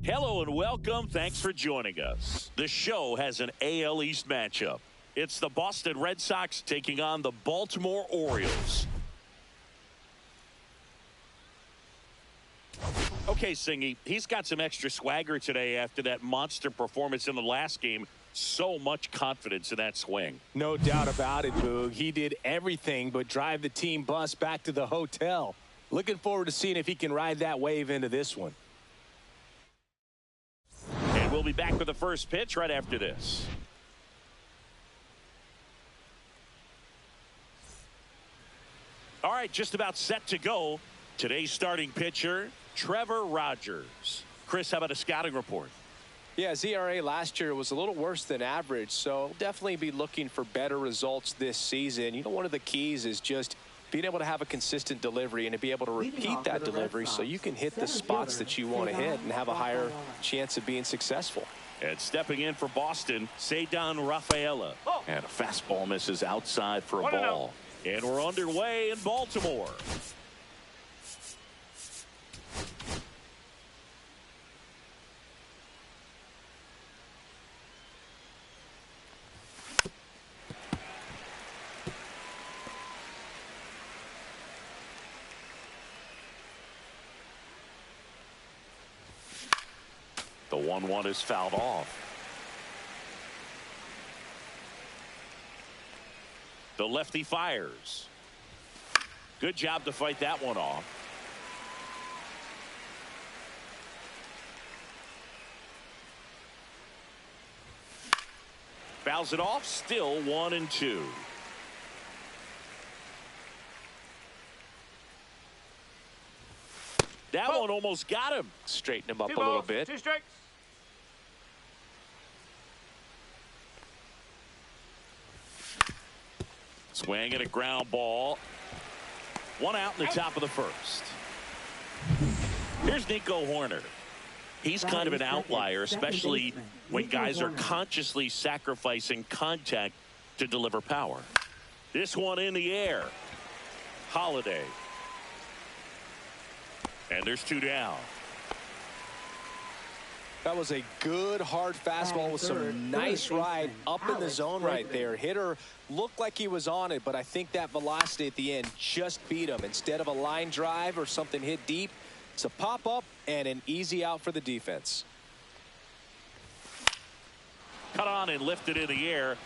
Hello and welcome. Thanks for joining us. The show has an AL East matchup. It's the Boston Red Sox taking on the Baltimore Orioles. Okay, Singy, he's got some extra swagger today after that monster performance in the last game. So much confidence in that swing. No doubt about it, Boog. He did everything but drive the team bus back to the hotel. Looking forward to seeing if he can ride that wave into this one. And we'll be back with the first pitch right after this. All right, just about set to go. Today's starting pitcher, Trevor Rogers. Chris, how about a scouting report? Yeah, his ERA last year was a little worse than average, so definitely be looking for better results this season. You know, one of the keys is just being able to have a consistent delivery and to be able to repeat that delivery so you can hit the spots that you want to hit and have a higher chance of being successful. And stepping in for Boston, Ceddanne Rafaela. And a fastball misses outside for a ball. And we're underway in Baltimore. The 1-1 is fouled off. The lefty fires. Good job to fight that one off. Fouls it off. Still 1-2. That one almost got him. Straighten him up a little bit. 2 strikes. Swing and a ground ball. 1 out in the top of the first. Here's Nico Hoerner. He's kind of an outlier, especially when guys are consciously sacrificing contact to deliver power. This one in the air. Holiday. And there's 2 down. That was a good hard fastball with some nice ride up in the zone right there. Hitter looked like he was on it, but I think that velocity at the end just beat him. Instead of a line drive or something hit deep, it's a pop up and an easy out for the defense. Cut on and lifted in the air.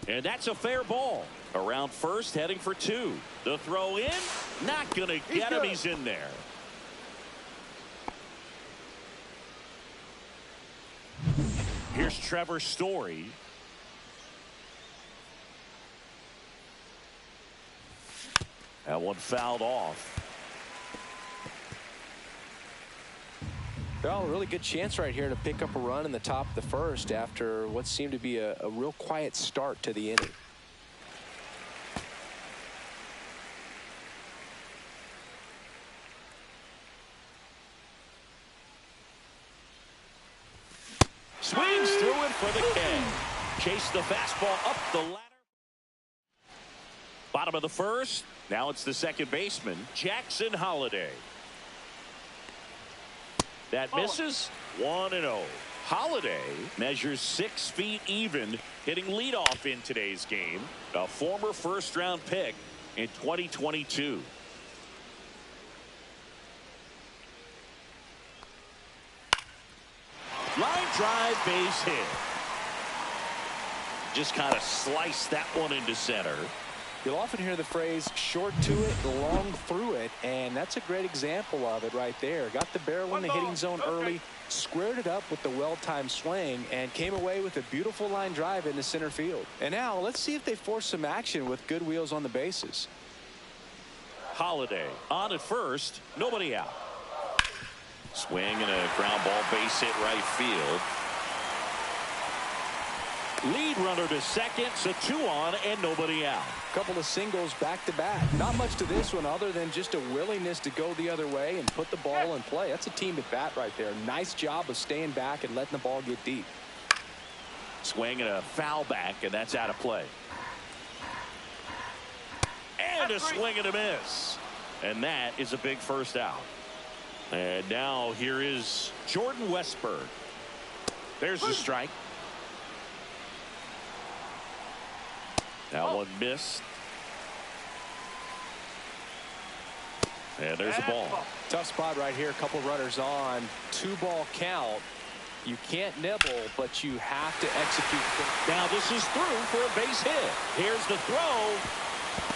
And that's a fair ball. Around first, heading for 2. The throw in, not going to get him. He's in there. Here's Trevor Story. That one fouled off. Well, a really good chance right here to pick up a run in the top of the first after what seemed to be a real quiet start to the inning. Swings through it for the K. Chase the fastball up the ladder. Bottom of the first. Now it's the second baseman, Jackson Holiday. That misses. 1-0. Holiday measures 6 feet even, hitting leadoff in today's game. A former first-round pick in 2022. Line drive, base hit. Just kind of sliced that one into center. You'll often hear the phrase short to it, long through it, and that's a great example of it right there. Got the barrel in the hitting zone early, squared it up with the well-timed swing, and came away with a beautiful line drive into center field. And now let's see if they force some action with good wheels on the bases. Holiday on at first, nobody out. Swing and a ground ball, base hit right field. Lead runner to second, so 2 on and nobody out. Couple of singles back to back. Not much to this one other than just a willingness to go the other way and put the ball in play. That's a team at bat right there. Nice job of staying back and letting the ball get deep. Swing and a foul back, and that's out of play. And a swing and a miss. And that is a big first out. And now here is Jordan Westberg. There's the strike. That one missed. And there's the ball. Tough spot right here. A couple runners on. 2-ball count. You can't nibble, but you have to execute. Now this is through for a base hit. Here's the throw.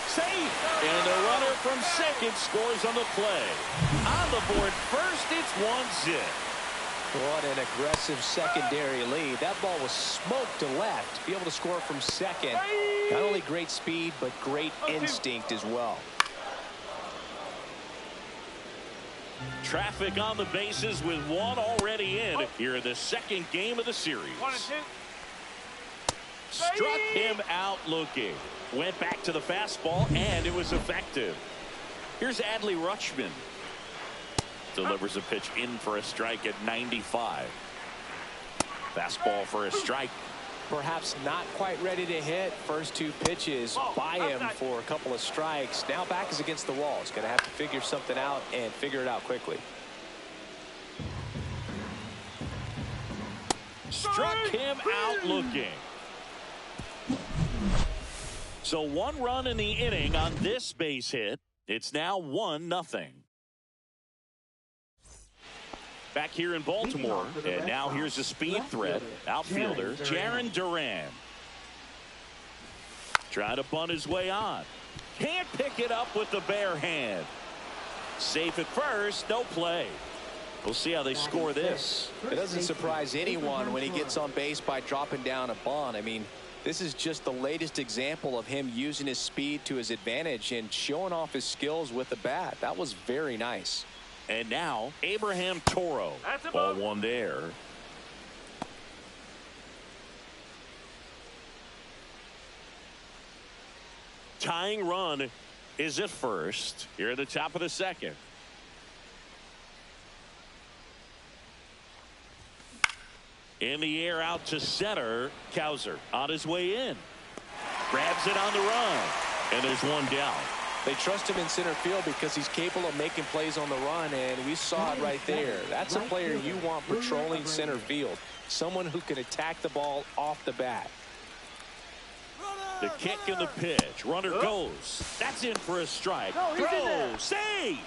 Safe. And the runner from second scores on the play. On the board first, it's 1-0. What an aggressive secondary lead. That ball was smoked to left. To be able to score from second. Not only great speed, but great instinct as well. Traffic on the bases with one already in here in the second game of the series. Struck him out looking. Went back to the fastball, and it was effective. Here's Adley Rutschman. Delivers a pitch in for a strike at 95. Fastball for a strike. Perhaps not quite ready to hit. First 2 pitches by him for a couple of strikes. Now back is against the wall. He's going to have to figure something out and figure it out quickly. Struck him out looking. So 1 run in the inning on this base hit. It's now 1-0. Back here in Baltimore, and now here's a speed threat. Outfielder Jarren Duran. Trying to bunt his way on. Can't pick it up with the bare hand. Safe at first, no play. We'll see how they score this. It doesn't surprise anyone when he gets on base by dropping down a bunt. I mean, this is just the latest example of him using his speed to his advantage and showing off his skills with the bat. That was very nice. And now Abraham Toro. Ball 1 there. Tying run is at first here at the top of the second. In the air out to center. Cowser on his way in. Grabs it on the run. And there's one down. They trust him in center field because he's capable of making plays on the run, and we saw it right there. That's a player you want patrolling center field. Someone who can attack the ball off the bat. The kick and the pitch. Runner goes. That's in for a strike. Throw. Save.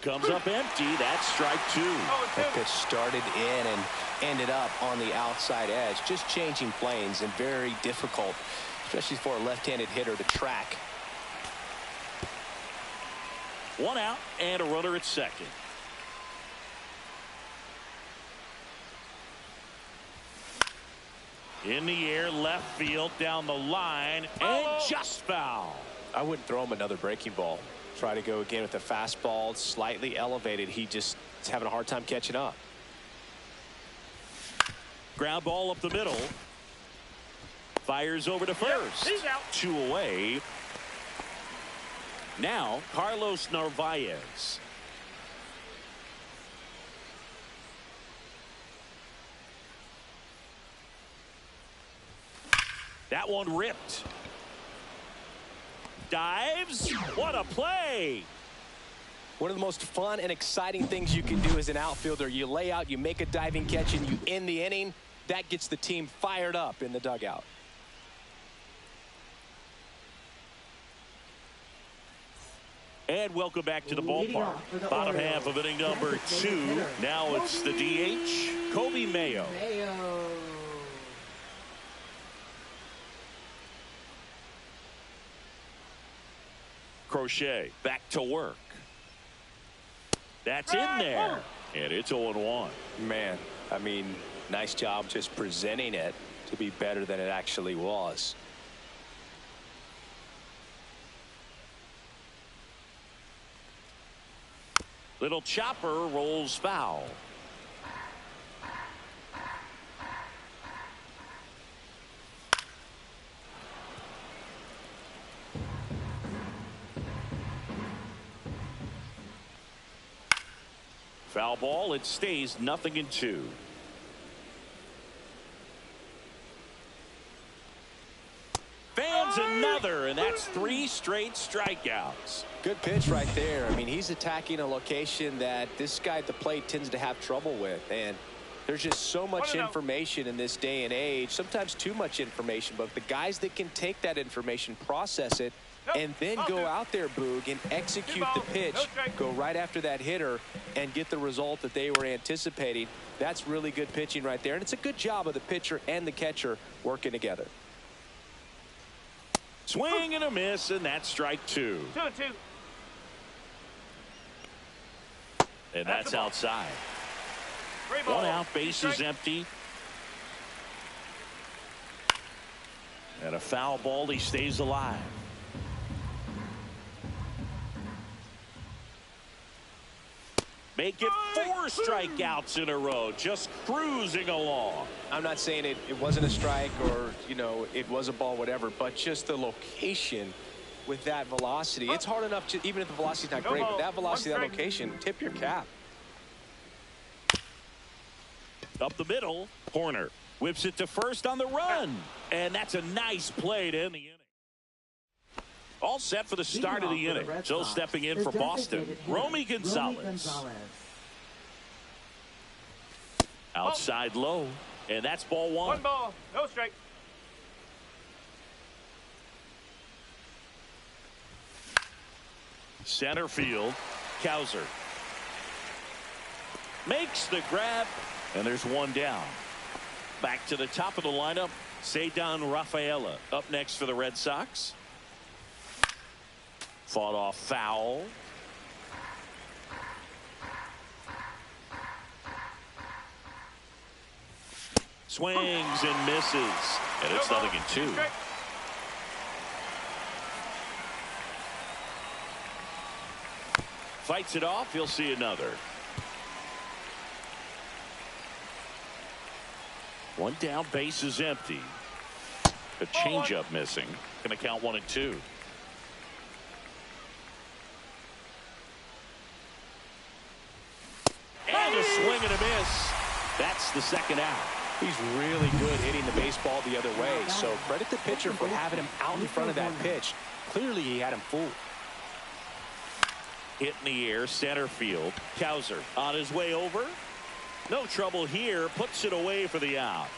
Comes up empty. That's strike 2. That pitch started in and ended up on the outside edge. Just changing planes and very difficult, especially for a left-handed hitter to track. 1 out and a runner at second. In the air, left field, down the line, and just foul. I wouldn't throw him another breaking ball. Try to go again with the fastball, slightly elevated. He just is having a hard time catching up. Ground ball up the middle. Fires over to first. He's out. 2 away. Now Carlos Narvaez. That one ripped. Dives. What a play. One of the most fun and exciting things you can do as an outfielder. You lay out, you make a diving catch, and you end the inning. That gets the team fired up in the dugout. And welcome back to the ballpark. Bottom half of inning number 2. Now it's the DH, Kobe Mayo. Crochet back to work. That's in there. And it's 0-1. Man, I mean, nice job just presenting it to be better than it actually was. Little chopper rolls foul. Foul ball. It stays 0-2. adds another, and that's 3 straight strikeouts. Good pitch right there. I mean, he's attacking a location that this guy at the plate tends to have trouble with, and there's just so much information in this day and age, sometimes too much information, but the guys that can take that information, process it, and then go out there, Boog, and execute the pitch, go right after that hitter, and get the result that they were anticipating. That's really good pitching right there, and it's a good job of the pitcher and the catcher working together. Swing and a miss, and that's strike 2. 2-2. And that's outside. 1 out, base is empty. And a foul ball, he stays alive. Make it 4 strikeouts in a row, just cruising along. I'm not saying it wasn't a strike or, you know, it was a ball, whatever, but just the location with that velocity. It's hard enough to, even if the velocity's not great, but that velocity, that location, tip your cap. Up the middle, Horner whips it to first on the run, and that's a nice play to end the inning. All set for the start of the inning. So stepping in for Boston, Romy Gonzalez. Outside low, and that's ball 1. 1 ball, no strike. Center field, Kowser makes the grab, and there's 1 down. Back to the top of the lineup, Ceddanne Rafaela up next for the Red Sox. Fought off foul. Swings and misses, and it's 0-2. Fights it off. He'll see another. 1 down, base is empty. A changeup missing. Going to count 1 and 2. And a swing and a miss. That's the 2nd out. He's really good hitting the baseball the other way, so credit the pitcher for having him out in front of that pitch. Clearly he had him fooled. Hit in the air, center field. Kowser on his way over. No trouble here. Puts it away for the out.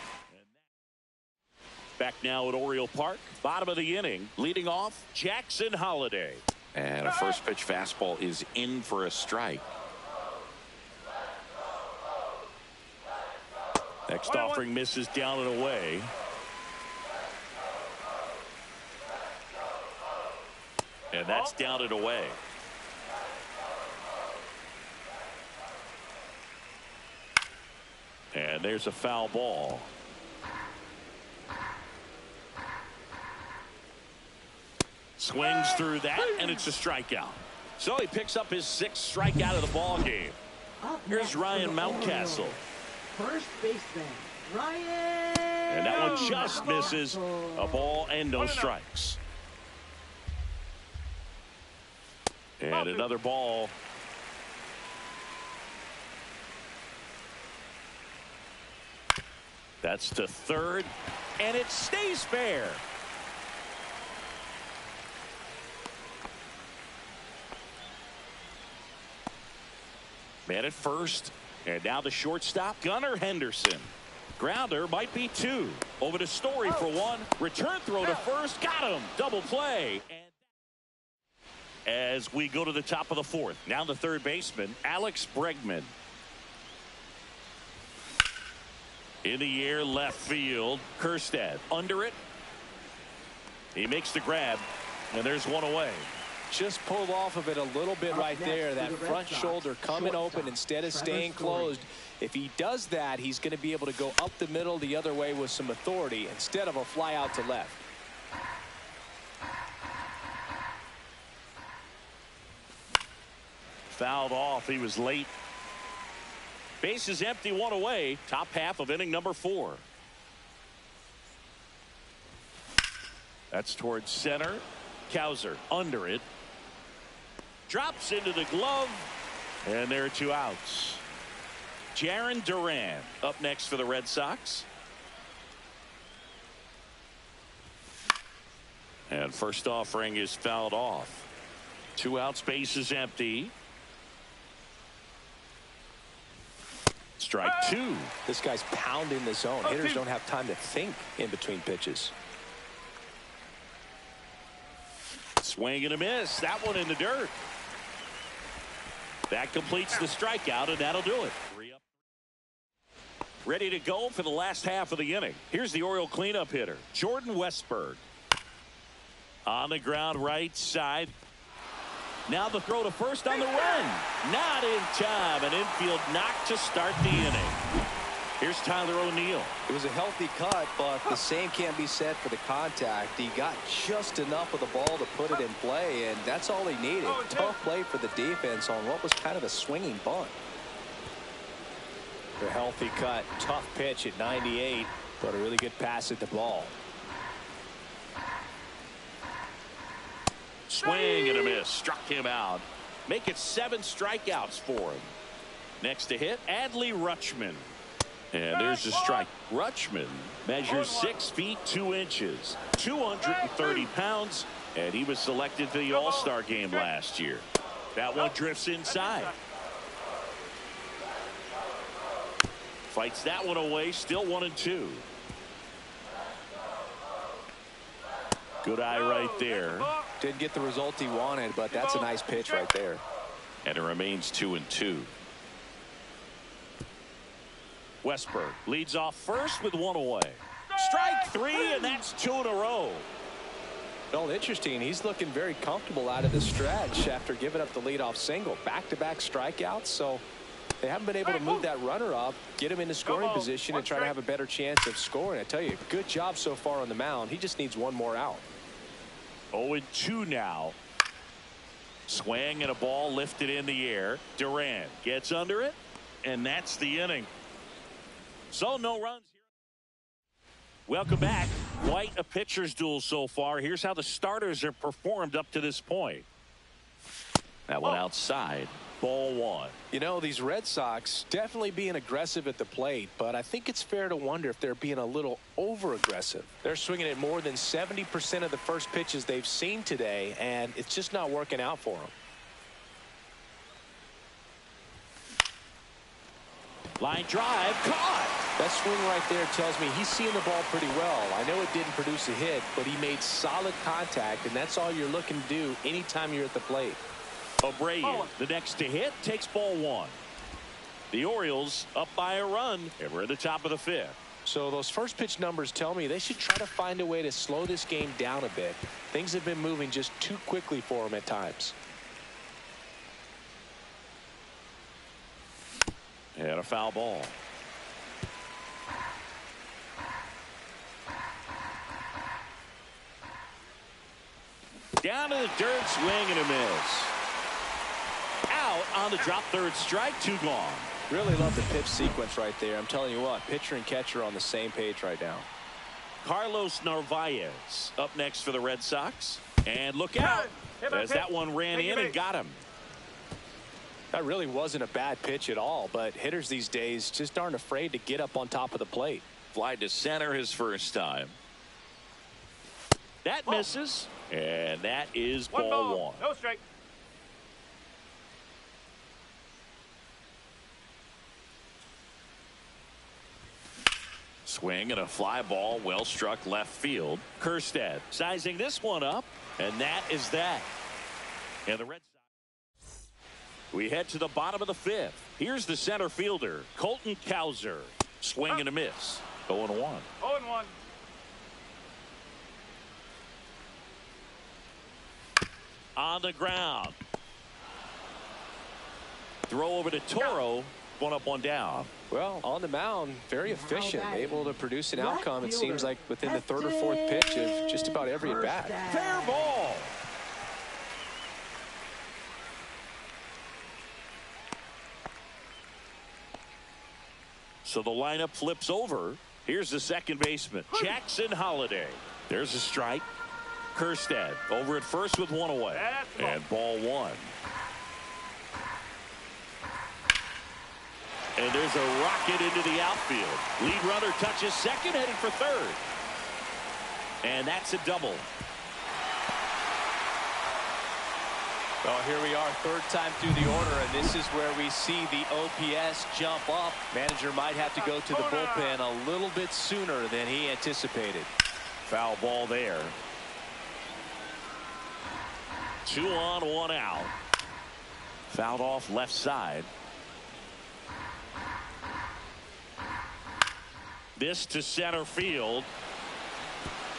Back now at Oriole Park. Bottom of the inning. Leading off, Jackson Holliday. And a first pitch fastball is in for a strike. Next offering misses down and away. And that's down and away. And there's a foul ball. Swings through that, and it's a strikeout. So he picks up his 6th strikeout of the ball game. Here's Ryan Mountcastle. First baseman, Ryan. And that one just misses. A ball and no strikes. And another ball. That's to third, and it stays fair. Man at first, and now the shortstop, Gunnar Henderson. Grounder might be 2. Over to Story for 1. Return throw to first. Got him. Double play. And as we go to the top of the 4th, now the 3rd baseman, Alex Bregman. In the air, left field. Kjerstad under it. He makes the grab, and there's 1 away. Just pulled off of it a little bit right there. That front shoulder coming open instead of staying closed. If he does that, he's going to be able to go up the middle the other way with some authority instead of a fly out to left. Fouled off. He was late. Base is empty, 1 away. Top half of inning number 4. That's towards center. Kowser under it. Drops into the glove. And there are 2 outs. Jarren Duran up next for the Red Sox. And first offering is fouled off. 2 out, space is empty. Strike 2. This guy's pounding the zone. Hitters don't have time to think in between pitches. Swing and a miss. That one in the dirt. That completes the strikeout, and that'll do it. 3 up. Ready to go for the last half of the inning. Here's the Oriole cleanup hitter, Jordan Westberg. On the ground, right side. Now the throw to first on the run. Not in time. An infield knock to start the inning. Here's Tyler O'Neill. It was a healthy cut, but the same can't be said for the contact. He got just enough of the ball to put it in play, and that's all he needed. Tough play for the defense on what was kind of a swinging bunt. A healthy cut, tough pitch at 98, but a really good pass at the ball. Swing and a miss. Struck him out. Make it 7 strikeouts for him. Next to hit, Adley Rutschman. And there's a strike. Rutschman measures 6 feet 2 inches, 230 pounds, and he was selected for the All-Star game last year. That one drifts inside. Fights that one away. Still 1-2. Good eye right there. Didn't get the result he wanted, but that's a nice pitch right there. And it remains 2-2. Westberg leads off first with 1 away. Strike 3, and that's 2 in a row. Well, interesting. He's looking very comfortable out of the stretch after giving up the leadoff single. Back-to-back strikeouts, so they haven't been able to move that runner up, get him into scoring position, and try to have a better chance of scoring. I tell you, good job so far on the mound. He just needs 1 more out. 0-2 now. Swing and a ball lifted in the air. Durant gets under it, and that's the inning. So no runs here. Welcome back. Quite a pitcher's duel so far. Here's how the starters have performed up to this point. That one outside. Ball 1. You know, these Red Sox definitely being aggressive at the plate, but I think it's fair to wonder if they're being a little over-aggressive. They're swinging at more than 70% of the first pitches they've seen today, and it's just not working out for them. Line drive, caught. That swing right there tells me he's seeing the ball pretty well. I know it didn't produce a hit, but he made solid contact, and that's all you're looking to do anytime you're at the plate. Abreu, the next to hit, takes ball 1. The Orioles up by a run, and we're at the top of the 5th. So those first pitch numbers tell me they should try to find a way to slow this game down a bit. Things have been moving just too quickly for them at times. And a foul ball. Down to the dirt, swing and a miss. Out on the drop, 3rd strike, 2 gone. Really love the pitch sequence right there. I'm telling you what, pitcher and catcher are on the same page right now. Carlos Narvaez up next for the Red Sox. And look out, as that one ran in and got him. That really wasn't a bad pitch at all, but hitters these days just aren't afraid to get up on top of the plate. Fly to center his first time. That misses, and that is ball 1. No strike. Swing and a fly ball, well struck left field. Kjerstad sizing this one up, and that is that. And the Red Sox. We head to the bottom of the 5th. Here's the center fielder, Colton Cowser. Swing and a miss. 0-1. 0-1. On the ground. Throw over to Toro. 1 up, 1 down. Well, on the mound, very efficient, able to produce an outcome, it seems like, within the 3rd or 4th pitch of just about every at-bat. Fair ball. So the lineup flips over. Here's the second baseman, Jackson Holliday. There's a strike. Kjerstad over at first with 1 away. And ball 1. And there's a rocket into the outfield. Lead runner touches second, heading for 3rd. And that's a double. Well, here we are, third time through the order, and this is where we see the OPS jump up. Manager might have to go to the bullpen a little bit sooner than he anticipated. Foul ball there. 2 on, 1 out. Fouled off left side. This to center field.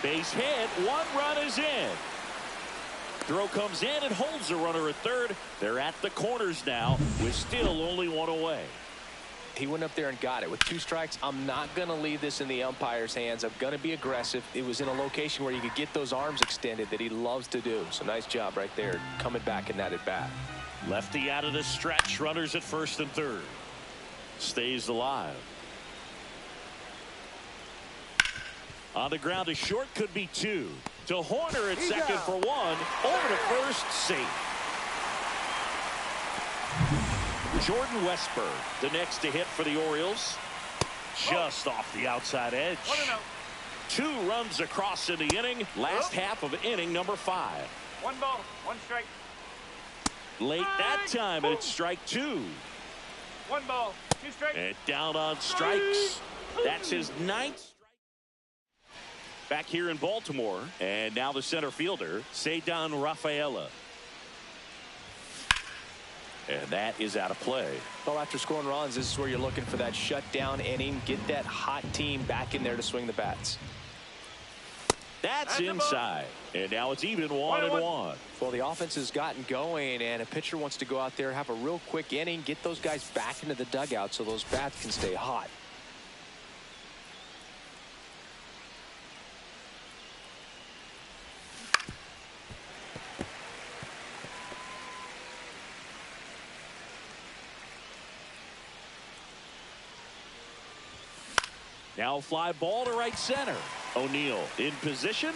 Base hit. 1 run is in. Throw comes in and holds the runner at third. They're at the corners now with still only 1 away. He went up there and got it. With 2 strikes, I'm not going to leave this in the umpire's hands. I'm going to be aggressive. It was in a location where you could get those arms extended that he loves to do. So nice job right there, coming back in that at bat. Lefty out of the stretch. Runners at first and third. Stays alive. On the ground to short, could be 2. To Horner at second for 1. Over to first, safe. Jordan Westberg, the next to hit for the Orioles. Just off the outside edge. 2 runs across in the inning. Last half of inning number 5. 1 ball, 1 strike. Late that time, and it's strike 2. 1 ball, 2 strikes. And down on strikes. That's his 9th. Back here in Baltimore, and now the center fielder, Ceddanne Rafaela. And that is out of play. Well, after scoring runs, this is where you're looking for that shutdown inning. Get that hot team back in there to swing the bats. That's inside. And now it's even 1-1. Well, the offense has gotten going, and a pitcher wants to go out there, have a real quick inning, get those guys back into the dugout so those bats can stay hot. Now fly ball to right center. O'Neill in position.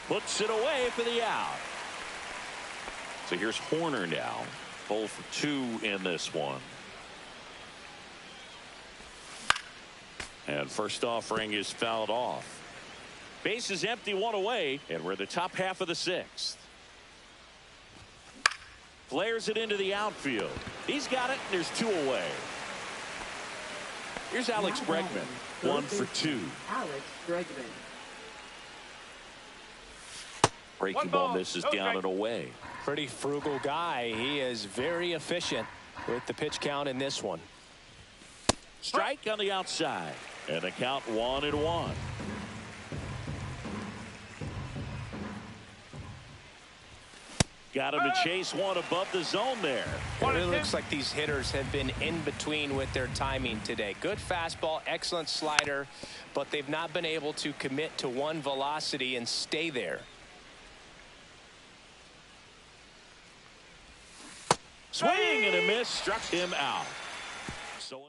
Puts it away for the out. So here's Horner now. 0 for 2 in this one. And first offering is fouled off. Base is empty, 1 away, and we're the top half of the 6th. Flares it into the outfield. He's got it, and there's 2 away. Here's Alex Bregman, 1 for 2. Alex Bregman. Breaking ball misses down and away. Pretty frugal guy. He is very efficient with the pitch count in this one. Strike on the outside, and the count 1-1. Got him to chase one above the zone there. It really looks like these hitters have been in between with their timing today. Good fastball, excellent slider, but they've not been able to commit to one velocity and stay there. Swing and a miss, struck him out. So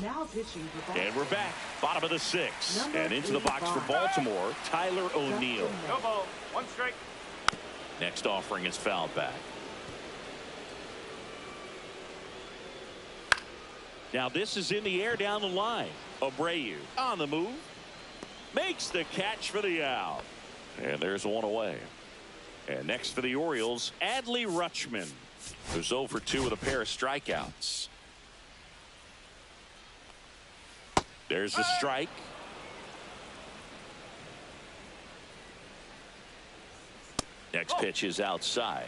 Now pitching for Baltimore. and we're back, bottom of the 6th, and into the box for Baltimore, Tyler O'Neill. No ball, 1 strike. Next offering is fouled back. Now this is in the air down the line. Abreu on the move. Makes the catch for the out. And there's 1 away. And next for the Orioles, Adley Rutschman, who's 0 for 2 with a pair of strikeouts. There's the strike. Next pitch is outside.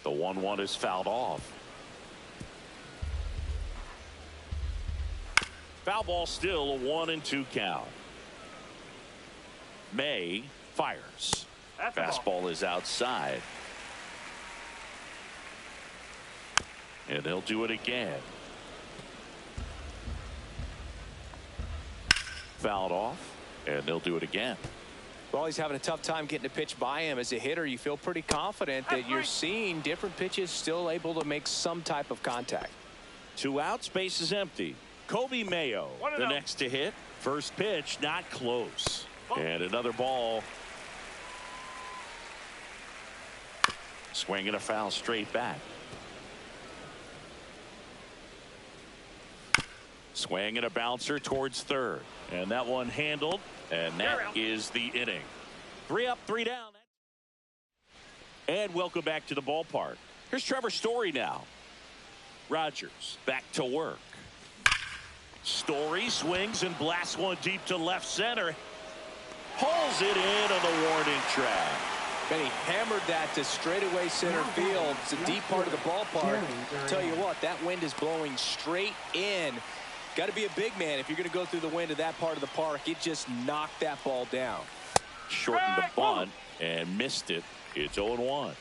The 1-1 is fouled off. Foul ball, still a 1-2 count. May fires. Fastball is outside. And they'll do it again. Fouled off, and they'll do it again. Well, he's having a tough time getting a pitch by him. As a hitter, you feel pretty confident that you're seeing different pitches still able to make some type of contact. 2 outs, base is empty. Kobe Mayo, the next to hit. First pitch, not close. And another ball. Swing and a foul straight back. Swing and a bouncer towards third. And that one handled. And that is the inning. 3 up, 3 down. And welcome back to the ballpark. Here's Trevor Story now. Rogers back to work. Story swings and blasts one deep to left center. Pulls it in on the warning track. And he hammered that to straightaway center field. It's a deep part of the ballpark. Tell you what, that wind is blowing straight in. Got to be a big man if you're going to go through the wind of that part of the park. It just knocked that ball down. Shortened the bunt and missed it. It's 0-1.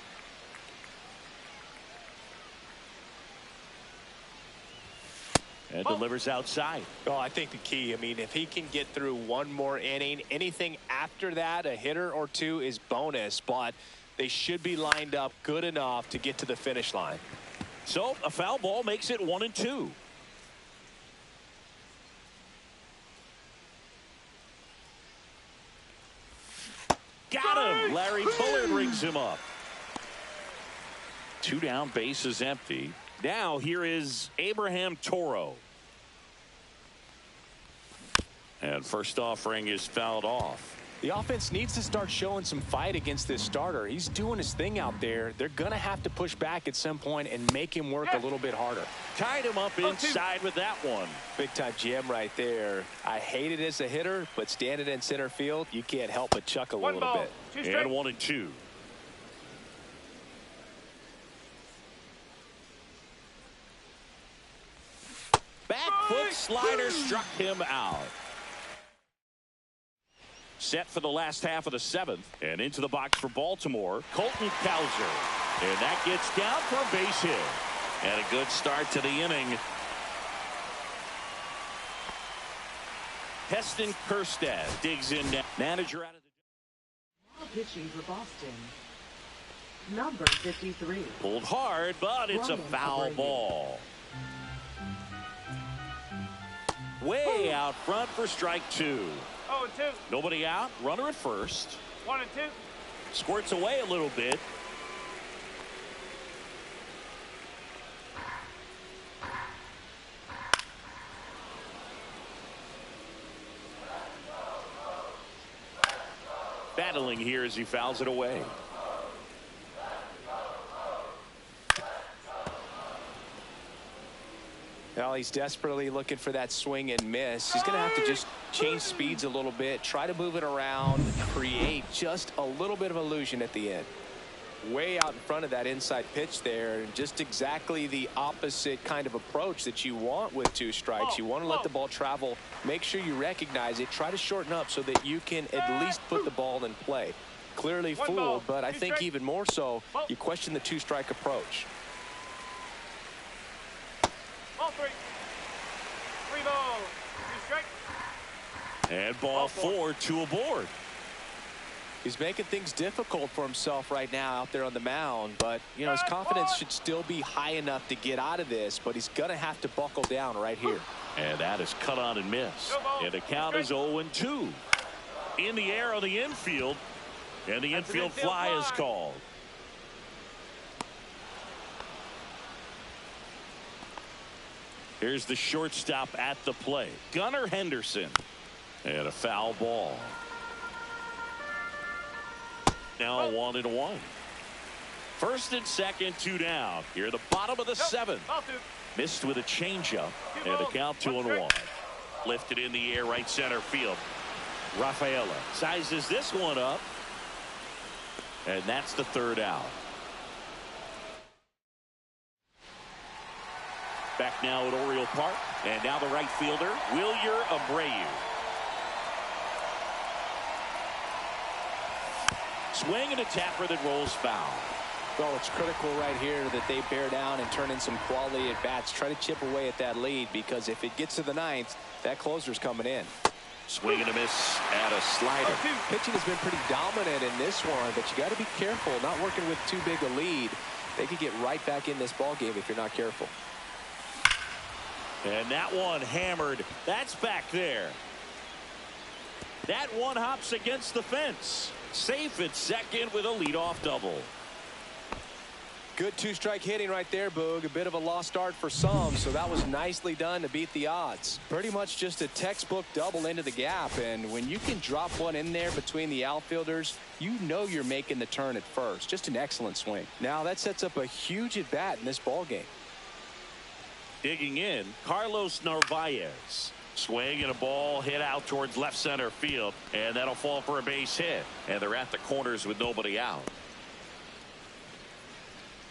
And delivers outside. Oh, I think the key, I mean, if he can get through one more inning, anything after that, a hitter or two is bonus, but they should be lined up good enough to get to the finish line. So a foul ball makes it 1-2. Got him. Larry Bullard rings him up. 2 down, base is empty. Now here is Abraham Toro. And first offering is fouled off. The offense needs to start showing some fight against this starter. He's doing his thing out there. They're going to have to push back at some point and make him work a little bit harder. Tied him up inside with that one. Big time jam right there. I hate it as a hitter, but standing in center field, you can't help but chuckle a little bit. And 1-2. Back foot slider struck him out. Set for the last half of the 7th. And into the box for Baltimore, Colton Cowser. And that gets down for a base hit. And a good start to the inning. Heston Kjerstad digs in now. Manager out of the... Now pitching for Boston, number 53. Pulled hard, but it's a foul ball. Way out front for strike 2. 0-2. Nobody out. Runner at first. 1-2. Squirts away a little bit. Battling here as he fouls it away. Well, he's desperately looking for that swing and miss. He's going to have to just change speeds a little bit, try to move it around, create just a little bit of illusion at the end. Way out in front of that inside pitch there, and just exactly the opposite kind of approach that you want with 2 strikes. You want to let the ball travel, make sure you recognize it, try to shorten up so that you can at least put the ball in play. Clearly fooled, but I think even more so, you question the 2-strike approach. Ball 3. 3 ball. 2 strike. And ball 4, 2 aboard. He's making things difficult for himself right now out there on the mound, but you know his confidence should still be high enough to get out of this, but he's gonna have to buckle down right here. And that is cut on and missed. And the count is 0-2. In the air on the infield, and the infield fly is called. Here's the shortstop at the plate, Gunnar Henderson. And a foul ball. Now 1-1. First and second, 2 down. Here at the bottom of the 7th. Missed with a changeup. And the count 2-1. Lifted in the air right center field. Rafaela sizes this one up. And that's the 3rd out. Back now at Oriole Park. And now the right fielder, Wilyer Abreu. Swing and a tapper that rolls foul. Well, it's critical right here that they bear down and turn in some quality at bats. Try to chip away at that lead, because if it gets to the 9th, that closer's coming in. Swing and a miss at a slider. Pitching has been pretty dominant in this one, but you got to be careful. Not working with too big a lead. They could get right back in this ball game if you're not careful. And that one hammered. That's back there. That one hops against the fence. Safe at second with a leadoff double. Good two-strike hitting right there, Boog. A bit of a lost start for some, so that was nicely done to beat the odds. Pretty much just a textbook double into the gap, and when you can drop one in there between the outfielders, you know you're making the turn at first. Just an excellent swing. Now that sets up a huge at-bat in this ball game. Digging in, Carlos Narvaez. Swing and a ball hit out towards left center field, and that'll fall for a base hit. And they're at the corners with nobody out.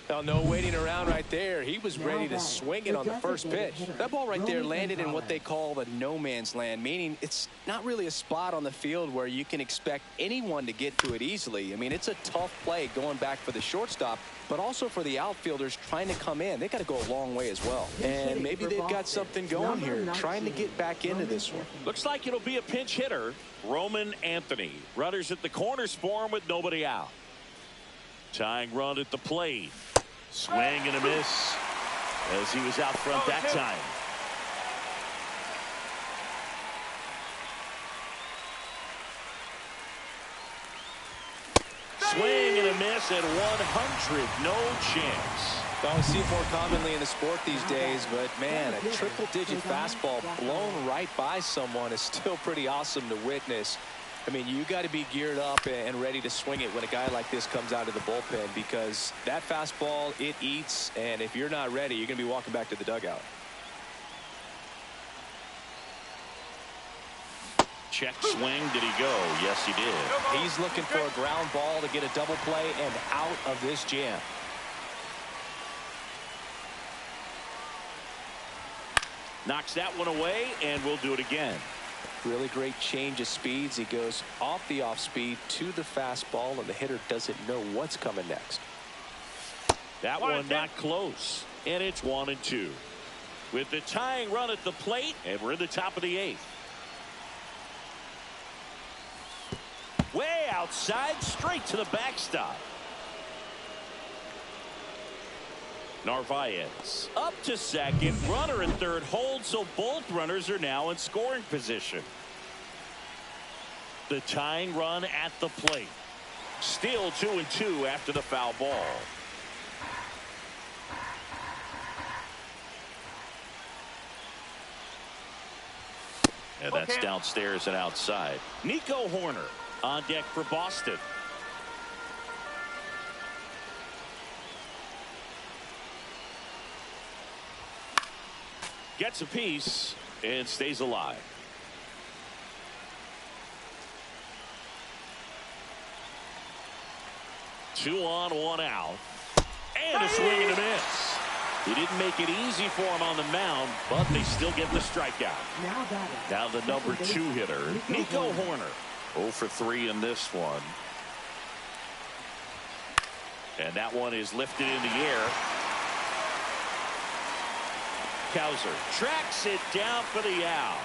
Well, no waiting around right there. He was ready to swing it on the first pitch. That ball right there landed in what they call the no man's land, meaning it's not really a spot on the field where you can expect anyone to get to it easily. I mean, it's a tough play going back for the shortstop, but also for the outfielders trying to come in. They got to go a long way as well. And maybe they've got something going here, trying to get back into this one. Looks like it'll be a pinch hitter, Roman Anthony. Runners at the corners for him with nobody out. Tying run at the plate. Swing and a miss as he was out front that time. Swing and a miss at 100. No chance. Don't see it more commonly in the sport these days, but man, a triple-digit fastball blown right by someone is still pretty awesome to witness. I mean, you got to be geared up and ready to swing it when a guy like this comes out of the bullpen, because that fastball, it eats, and if you're not ready, you're going to be walking back to the dugout. Check swing. Did he go? Yes, he did. He's looking for a ground ball to get a double play and out of this jam. Knocks that one away, and we'll do it again. Really great change of speeds. He goes off the off speed to the fastball, and the hitter doesn't know what's coming next. That one not close, and it's 1-2. With the tying run at the plate, and we're in the top of the 8th. Way outside, straight to the backstop. Narvaez up to second, runner at third holds, so both runners are now in scoring position. The tying run at the plate. Still 2-2 after the foul ball. And that's downstairs and outside. Nico Horner on deck for Boston. Gets a piece and stays alive. Two on, one out. And a swing and a miss. He didn't make it easy for him on the mound, but they still get the strikeout. Now the number 2 hitter, Nico Horner. 0 for 3 in this one. And that one is lifted in the air. Cowser tracks it down for the out.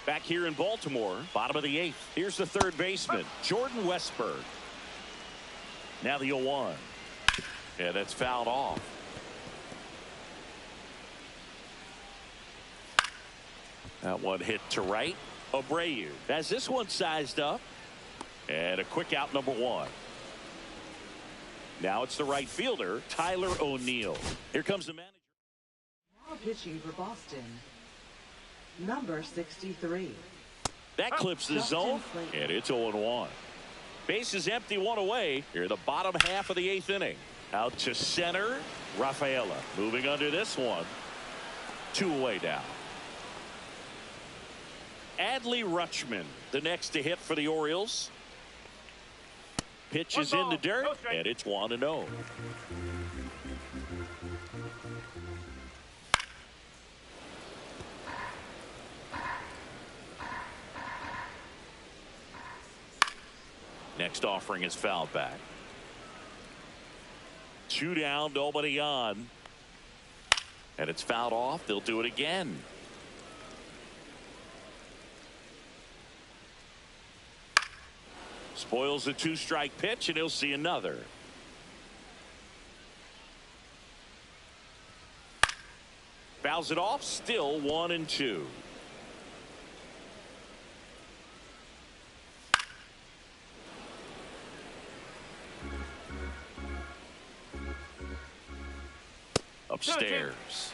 Back here in Baltimore, bottom of the 8th. Here's the third baseman, Jordan Westburg. Now the 0-1. Yeah, that's fouled off. That one hit to right. Abreu has this one sized up. And a quick out, number 1. Now it's the right fielder, Tyler O'Neill. Here comes the manager. Now pitching for Boston, number 63. That clips the zone, and it's 0-1. Base is empty, one away. Here, the bottom half of the 8th inning. Out to center, Rafaela moving under this one. 2 away now. Adley Rutschman, the next to hit for the Orioles. Pitch is in the dirt, and it's 1-0. Next offering is fouled back. 2 down, nobody on. And it's fouled off. They'll do it again. Spoils the 2-strike pitch, and he'll see another. Fouls it off, still 1-2. upstairs.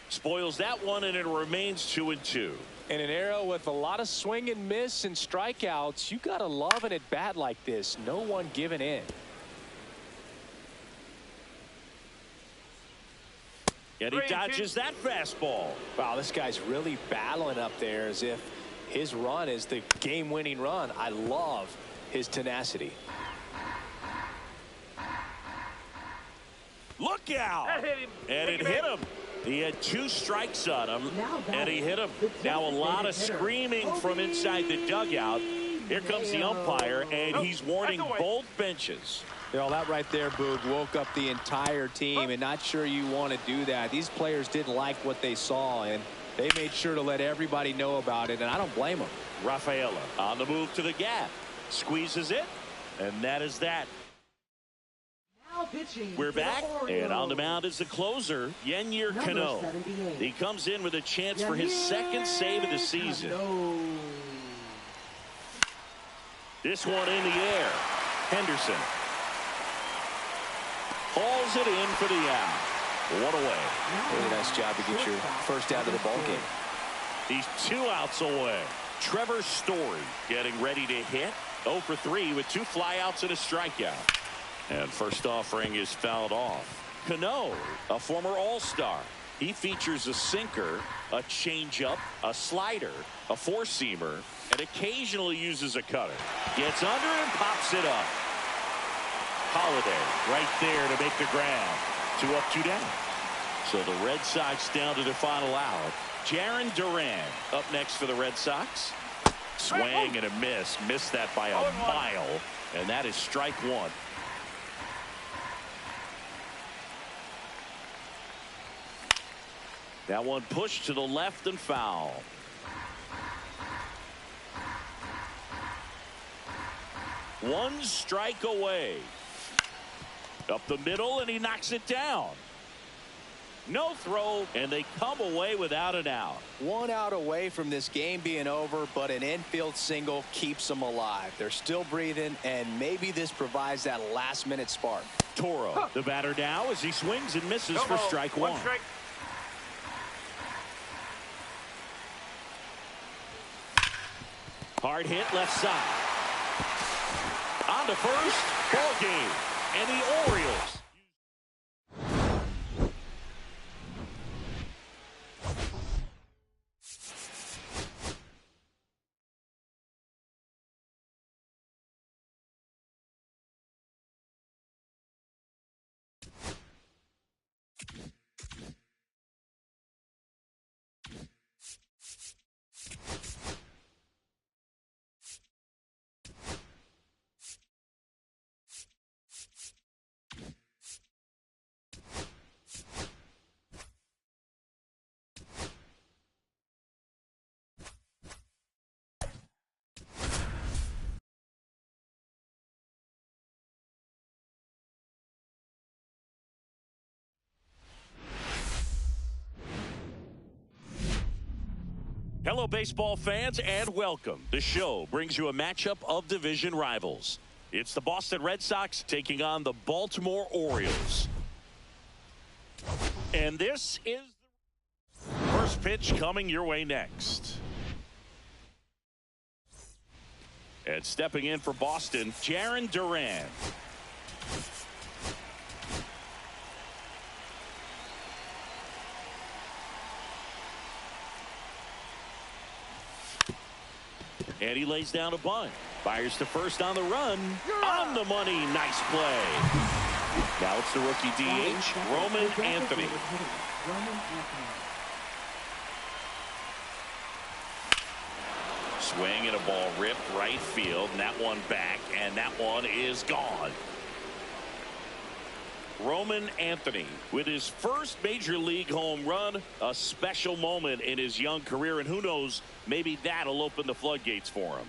Spoils that one, and it remains 2-2. In an era with a lot of swing and miss and strikeouts, you gotta love an at-bat like this. No one giving in. And he dodges that fastball. Wow, this guy's really battling up there as if his run is the game-winning run. I love his tenacity. Look out! That hit him. And it hit him. He had 2 strikes on him, and he hit him. Now a lot of screaming from inside the dugout. Here comes the umpire, and he's warning both benches. You know, that right there, Boog, woke up the entire team, and not sure you want to do that. These players didn't like what they saw, and they made sure to let everybody know about it, and I don't blame them. Rafaela on the move to the gap. Squeezes it, and that is that. We're back, and on the mound is the closer, Yennier Cano. He comes in with a chance for his 2nd save of the season. This one in the air. Henderson hauls it in for the out. 1 away. Really nice job to get your first out of the ball game. He's 2 outs away. Trevor Story getting ready to hit. 0 for 3 with 2 flyouts and a strikeout. And first offering is fouled off. Cano, a former All-Star. He features a sinker, a changeup, a slider, a 4-seamer, and occasionally uses a cutter. Gets under and pops it up. Holiday right there to make the grab. 2 up, 2 down. So the Red Sox down to their final out. Jarren Duran up next for the Red Sox. Swing and a miss. Missed that by a mile. And that is strike 1. That one pushed to the left and foul. One strike away. Up the middle, and he knocks it down. No throw, and they come away without an out. 1 out away from this game being over, but an infield single keeps them alive. They're still breathing, and maybe this provides that last-minute spark. Toro, the batter now, as he swings and misses for strike 1. Strike. Hard hit left side. On to first, ball game, and the Orioles. Hello, baseball fans, and welcome. The show brings you a matchup of division rivals. It's the Boston Red Sox taking on the Baltimore Orioles. And this is the first pitch coming your way next. And stepping in for Boston, Jarren Duran. And he lays down a bunt. Fires to first on the run. On the money. Nice play. Now it's the rookie DH, Roman Anthony. Swing and a ball ripped right field. And that one back. And that one is gone. Roman Anthony with his first major league home run, a special moment in his young career, and who knows, maybe that'll open the floodgates for him.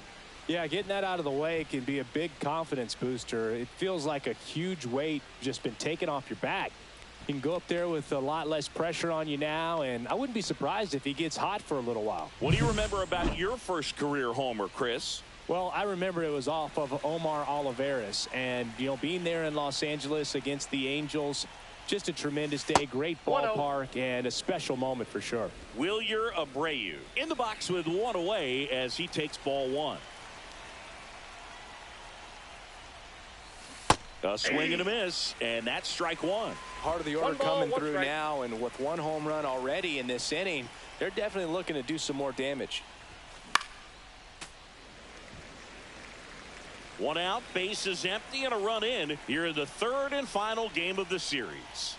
Yeah, getting that out of the way can be a big confidence booster. It feels like a huge weight just been taken off your back. You can go up there with a lot less pressure on you now, and I wouldn't be surprised if he gets hot for a little while. What do you remember about your first career homer, Chris? Well, I remember it was off of Omar Oliveras, and being there in Los Angeles against the Angels, just a tremendous day, great ballpark, and a special moment for sure. Wilyer Abreu in the box with one away as he takes ball one. A swing and a miss, and that's strike one. Part of the order coming through now, and with one home run already in this inning, they're definitely looking to do some more damage. One out, base is empty, and a run in here in the third and final game of the series.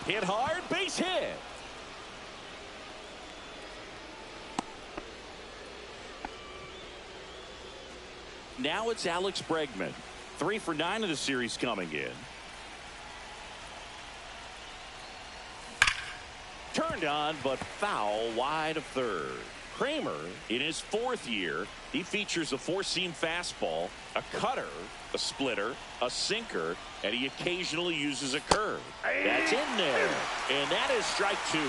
Hit hard, base hit. Now it's Alex Bregman. 3 for 9 of the series coming in. Turned on, but foul wide of third. Kramer, in his 4th year, he features a 4-seam fastball, a cutter, a splitter, a sinker, and he occasionally uses a curve. That's in there, and that is strike 2.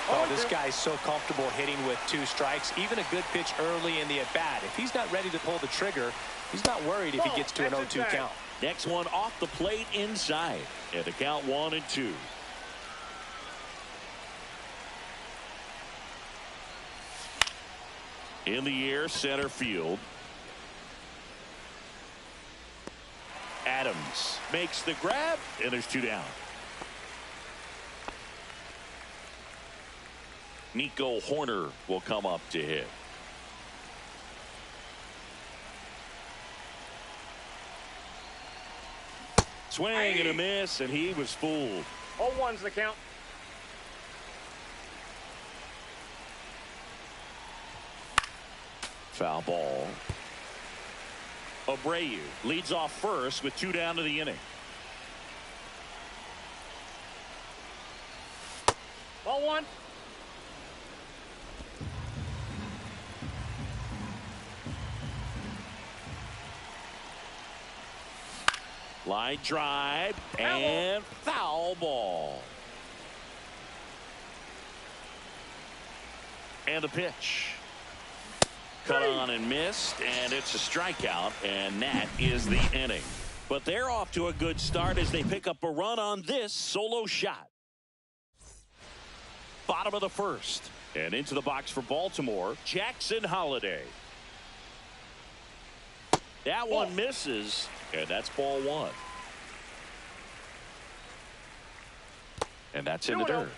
Oh, this guy's so comfortable hitting with 2 strikes. Even a good pitch early in the at-bat. If he's not ready to pull the trigger, he's not worried if he gets to an 0-2 count. Next one off the plate inside, and the count 1-2. In the air, center field. Adams makes the grab, and there's 2 down. Nico Horner will come up to hit. Swing and a miss, and he was fooled. 0-1's the count. Foul ball. Abreu leads off first with 2 down to the inning. Ball 1. Line drive and foul ball. And the pitch. Cut on and missed, and it's a strikeout, and that is the inning. But they're off to a good start as they pick up a run on this solo shot. Bottom of the first, and into the box for Baltimore, Jackson Holliday. That one misses, and that's ball 1. And that's in the dirt.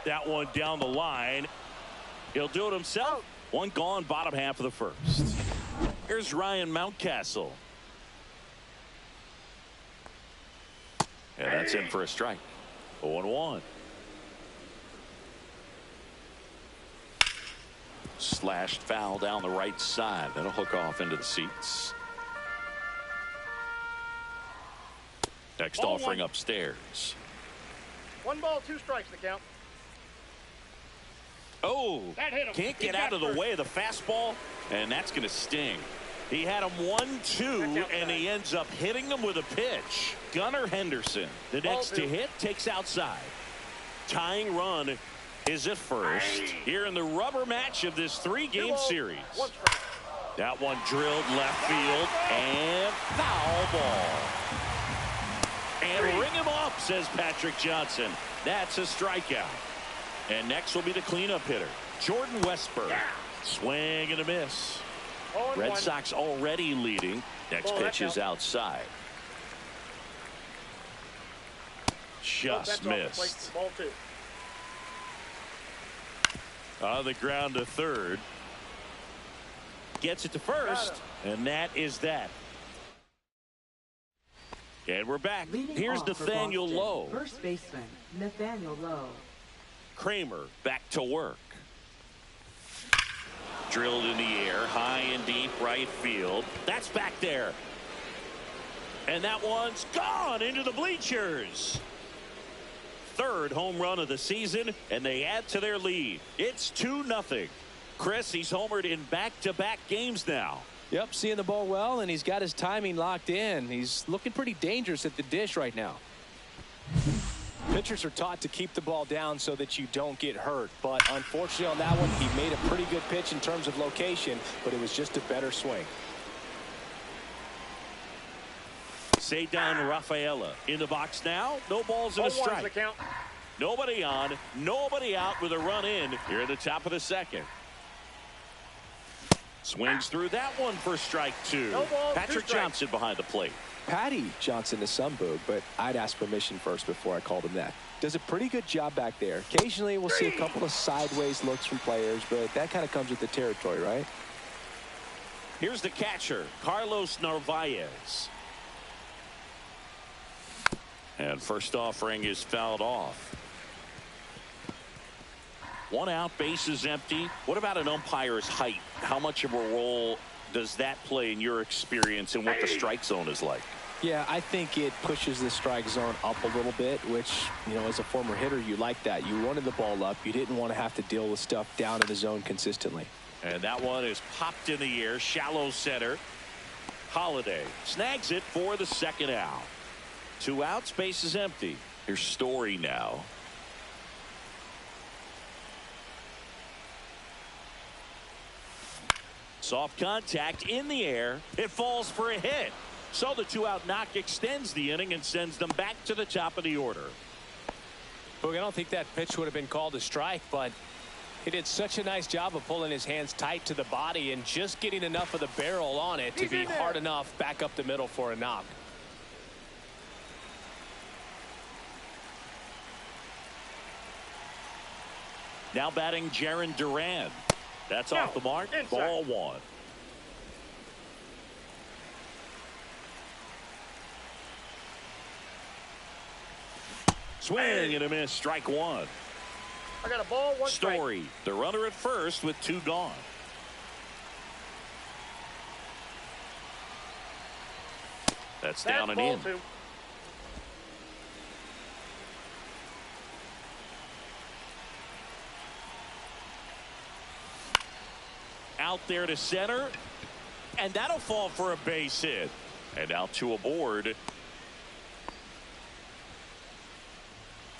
That one down the line. He'll do it himself. One gone, bottom half of the first. Here's Ryan Mountcastle. And that's in for a strike. 0-1. Slashed foul down the right side. That'll hook off into the seats. Next offering upstairs. 1 ball, 2 strikes the count. Oh, can't get out of the way of the fastball, and that's going to sting. He had him 1-2, and he ends up hitting him with a pitch. Gunnar Henderson, the next to hit, takes outside. Tying run is at first here in the rubber match of this 3-game series. That one drilled left field, and foul ball. And ring him up, says Patrick Johnson. That's a strikeout. And next will be the cleanup hitter, Jordan Westburg. Swing and a miss. Red Sox already leading. Next pitch is outside. Just missed. Ball 2. On the ground to third. Gets it to first, and that is that. And we're back. Here's Nathaniel Lowe. First baseman, Nathaniel Lowe. Kramer back to work. Drilled in the air, high and deep right field. That's back there. And that one's gone into the bleachers. 3rd home run of the season, and they add to their lead. It's 2-0. Chris, he's homered in back-to-back games now. Yep, seeing the ball well, and he's got his timing locked in. He's looking pretty dangerous at the dish right now. Pitchers are taught to keep the ball down so that you don't get hurt. But unfortunately on that one, he made a pretty good pitch in terms of location, but it was just a better swing. Cedar Rafaela in the box now. No balls and a strike. Nobody on, nobody out with a run in here at the top of the second. Swings through that one for strike two. No balls, Patrick Johnson behind the plate. Patty Johnson to some boog, but I'd ask permission first before I called him that. Does a pretty good job back there. Occasionally we'll see a couple of sideways looks from players, but that kind of comes with the territory, right? Here's the catcher, Carlos Narvaez. And first offering is fouled off. One out, bases empty. What about an umpire's height? How much of a role does that play in your experience and what the strike zone is like? Yeah, I think it pushes the strike zone up a little bit, which, you know, as a former hitter, you like that. You wanted the ball up. You didn't want to have to deal with stuff down in the zone consistently. And that one is popped in the air, shallow center. Holiday snags it for the second out. 2 outs, base is empty. Here's Story now. Soft contact in the air. It falls for a hit. So the 2-out knock extends the inning and sends them back to the top of the order. Boog, I don't think that pitch would have been called a strike, but he did such a nice job of pulling his hands tight to the body and just getting enough of the barrel on it to be hard enough back up the middle for a knock. Now batting Jarren Duran. That's off the mark. Inside. Ball one. Swing and a miss. Strike one. I got a ball, one strike. Story, the runner at first with 2 gone. That's down and in. 2. Out there to center, and that'll fall for a base hit. And out to aboard.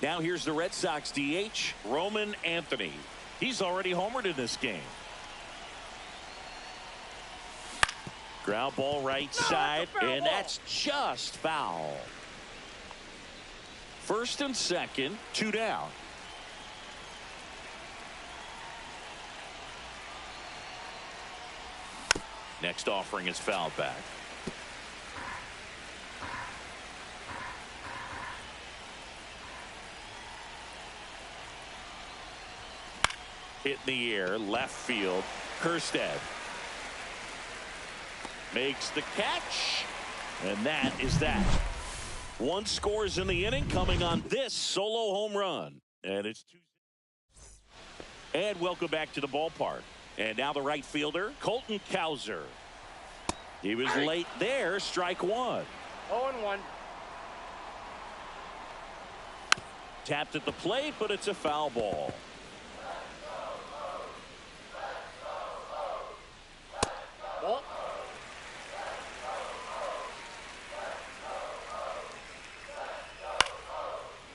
Now here's the Red Sox DH, Roman Anthony. He's already homered in this game. Ground ball right side, and that's just foul. First and second, 2 down. Next offering is fouled back. Hit in the air, left field. Kerstead makes the catch, and that is that. 1 scores in the inning, coming on this solo home run, and it's 2. And welcome back to the ballpark. And now the right fielder, Colton Cowser. He was late there, strike 1. 0-1. Tapped at the plate, but it's a foul ball. Ball.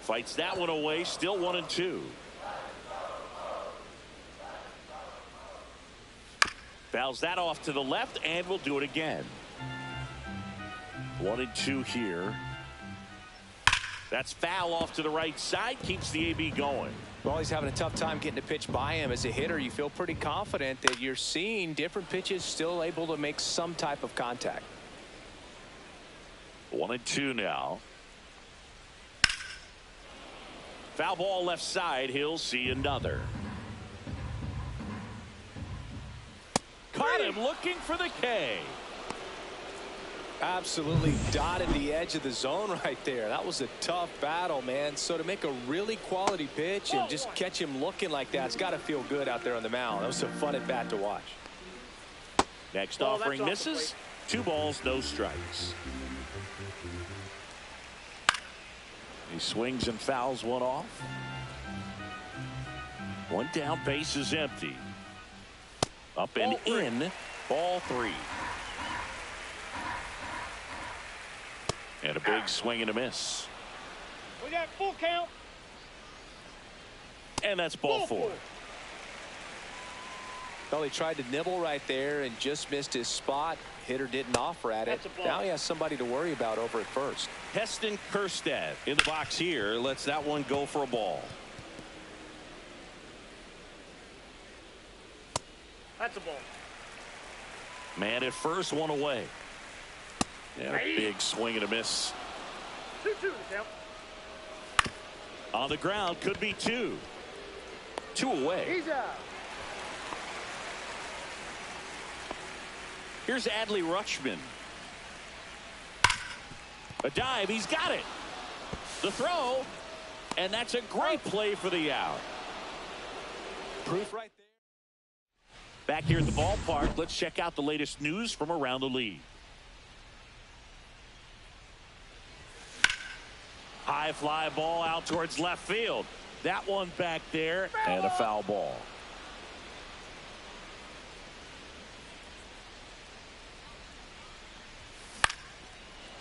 Fights that one away, still 1-2. Fouls that off to the left, and we'll do it again. 1-2 here. That's foul off to the right side, keeps the AB going. Well, he's having a tough time getting a pitch by him. As a hitter, you feel pretty confident that you're seeing different pitches still able to make some type of contact. 1-2 now. Foul ball left side, he'll see another. Caught him looking for the K. Absolutely dotted the edge of the zone right there. That was a tough battle, man. So to make a really quality pitch and just catch him looking like that, it's got to feel good out there on the mound. That was a fun at bat to watch. Next offering misses. 2 balls, no strikes. He swings and fouls one off. 1 down, base is empty. Up and in, ball 3. And a big swing and a miss. We got full count. And that's ball four. Well, he tried to nibble right there and just missed his spot. Hitter didn't offer at it. Now he has somebody to worry about over at first. Heston Kjerstad in the box here. Lets that one go for a ball. That's a ball. Man at first, one away. And a big swing and a miss. 2-2 to count. On the ground, could be two. Two away. He's out. Here's Adley Rutschman. A dive, he's got it. The throw, and that's a great play for the out. Proof right there. Back here at the ballpark, let's check out the latest news from around the league. High fly ball out towards left field. That one back there, and a foul ball.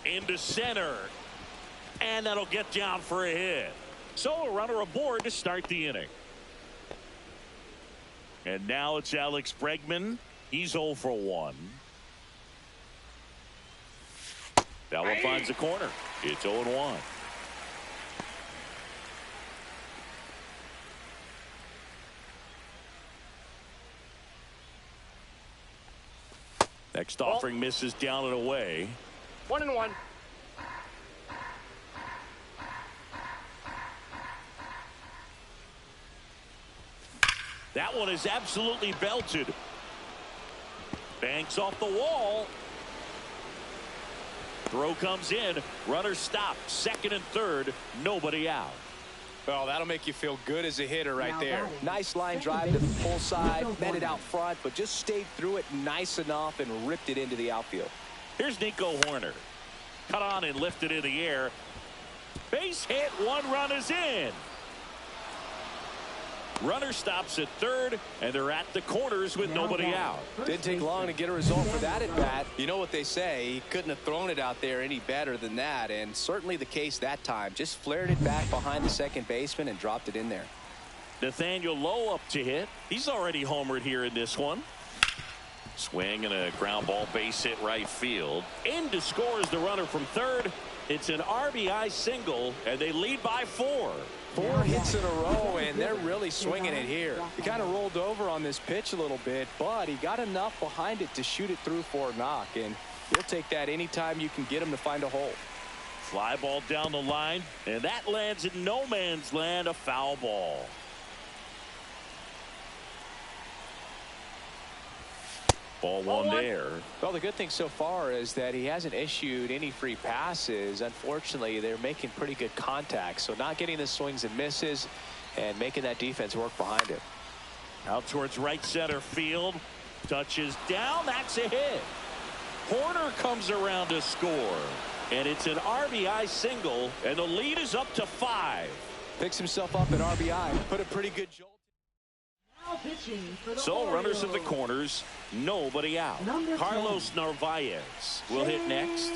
Into center, and that'll get down for a hit. So a runner aboard to start the inning. And now it's Alex Bregman. He's 0 for 1. That one finds the corner. It's 0-1. Next offering misses down and away. 1-1. That one is absolutely belted. Banks off the wall. Throw comes in. Runner stopped. Second and third. Nobody out. Well, that'll make you feel good as a hitter right there. Nice line drive to the full side. Met it out front, but just stayed through it nice enough and ripped it into the outfield. Here's Nico Horner. Cut on and lifted in the air. Base hit. One run is in. Runner stops at third, and they're at the corners with nobody out. Didn't take long to get a result for that at bat. You know what they say, he couldn't have thrown it out there any better than that, and certainly the case that time. Just flared it back behind the second baseman and dropped it in there. Nathaniel Lowe up to hit. He's already homered here in this one. Swing and a ground ball, base hit right field. In to score is the runner from third. It's an RBI single, and they lead by 4. 4 hits in a row, and they're really swinging it here. He kind of rolled over on this pitch a little bit, but he got enough behind it to shoot it through for a knock, and you'll take that anytime you can get him to find a hole. Fly ball down the line, and that lands in no man's land, a foul ball. Ball one there. Well, the good thing so far is that he hasn't issued any free passes. Unfortunately, they're making pretty good contact, so not getting the swings and misses and making that defense work behind him. Out towards right center field. Touches down. That's a hit. Horner comes around to score, and it's an RBI single, and the lead is up to 5. Picks himself up at RBI. Put a pretty good jolt. So runners at the corners, nobody out. Carlos Narvaez will hit next.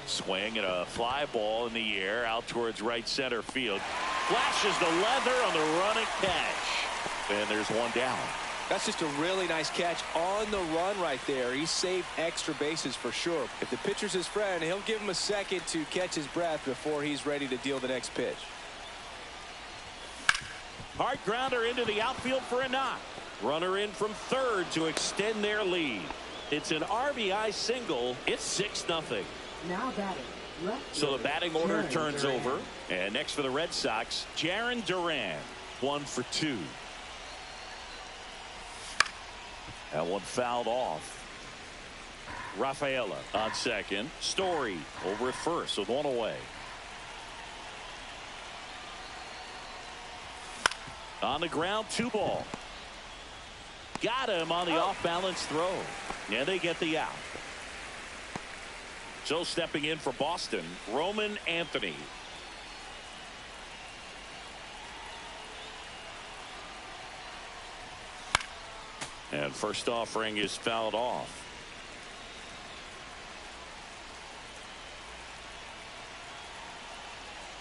Swing and a fly ball in the air out towards right center field. Flashes the leather on the running catch. And there's one down. That's just a really nice catch on the run right there. He saved extra bases for sure. If the pitcher's his friend, he'll give him a second to catch his breath before he's ready to deal the next pitch. Hard grounder into the outfield for a knock. Runner in from third to extend their lead. It's an RBI single. It's 6-0. Now batting. So the batting order turns over. And next for the Red Sox, Jarren Duran. 1 for 2. That one fouled off. Rafaela on second. Story over at first with one away. On the ground, 2 ball. Got him on the off-balance throw. And they get the out. So stepping in for Boston, Roman Anthony. And first offering is fouled off.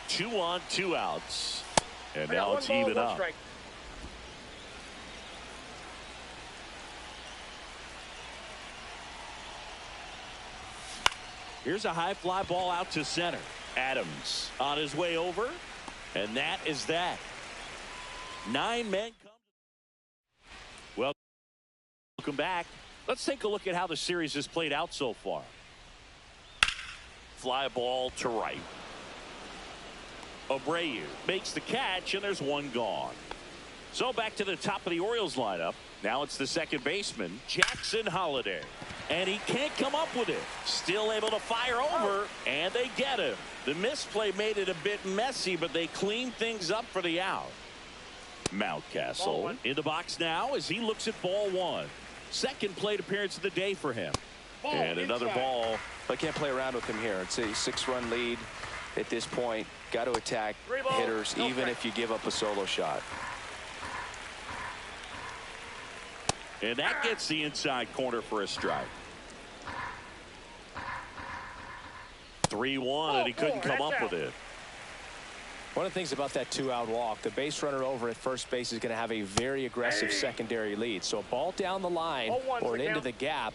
Two on, 2 outs. And now it's even up. Strike. Here's a high fly ball out to center. Adams on his way over. And that is that. 9 men come. Welcome back. Let's take a look at how the series has played out so far. Fly ball to right. Abreu makes the catch, and there's one gone. So back to the top of the Orioles lineup. Now it's the second baseman, Jackson Holliday. And he can't come up with it. Still able to fire over, and they get him. The misplay made it a bit messy, but they cleaned things up for the out. Mountcastle in the box now as he looks at ball one. Second plate appearance of the day for him. And another ball. I can't play around with him here. It's a 6-run lead at this point. Got to attack hitters, even if you give up a solo shot. And that gets the inside corner for a strike. 3-1, and he couldn't come up with it. One of the things about that 2-out walk, the base runner over at first base is going to have a very aggressive secondary lead. So a ball down the line or into the gap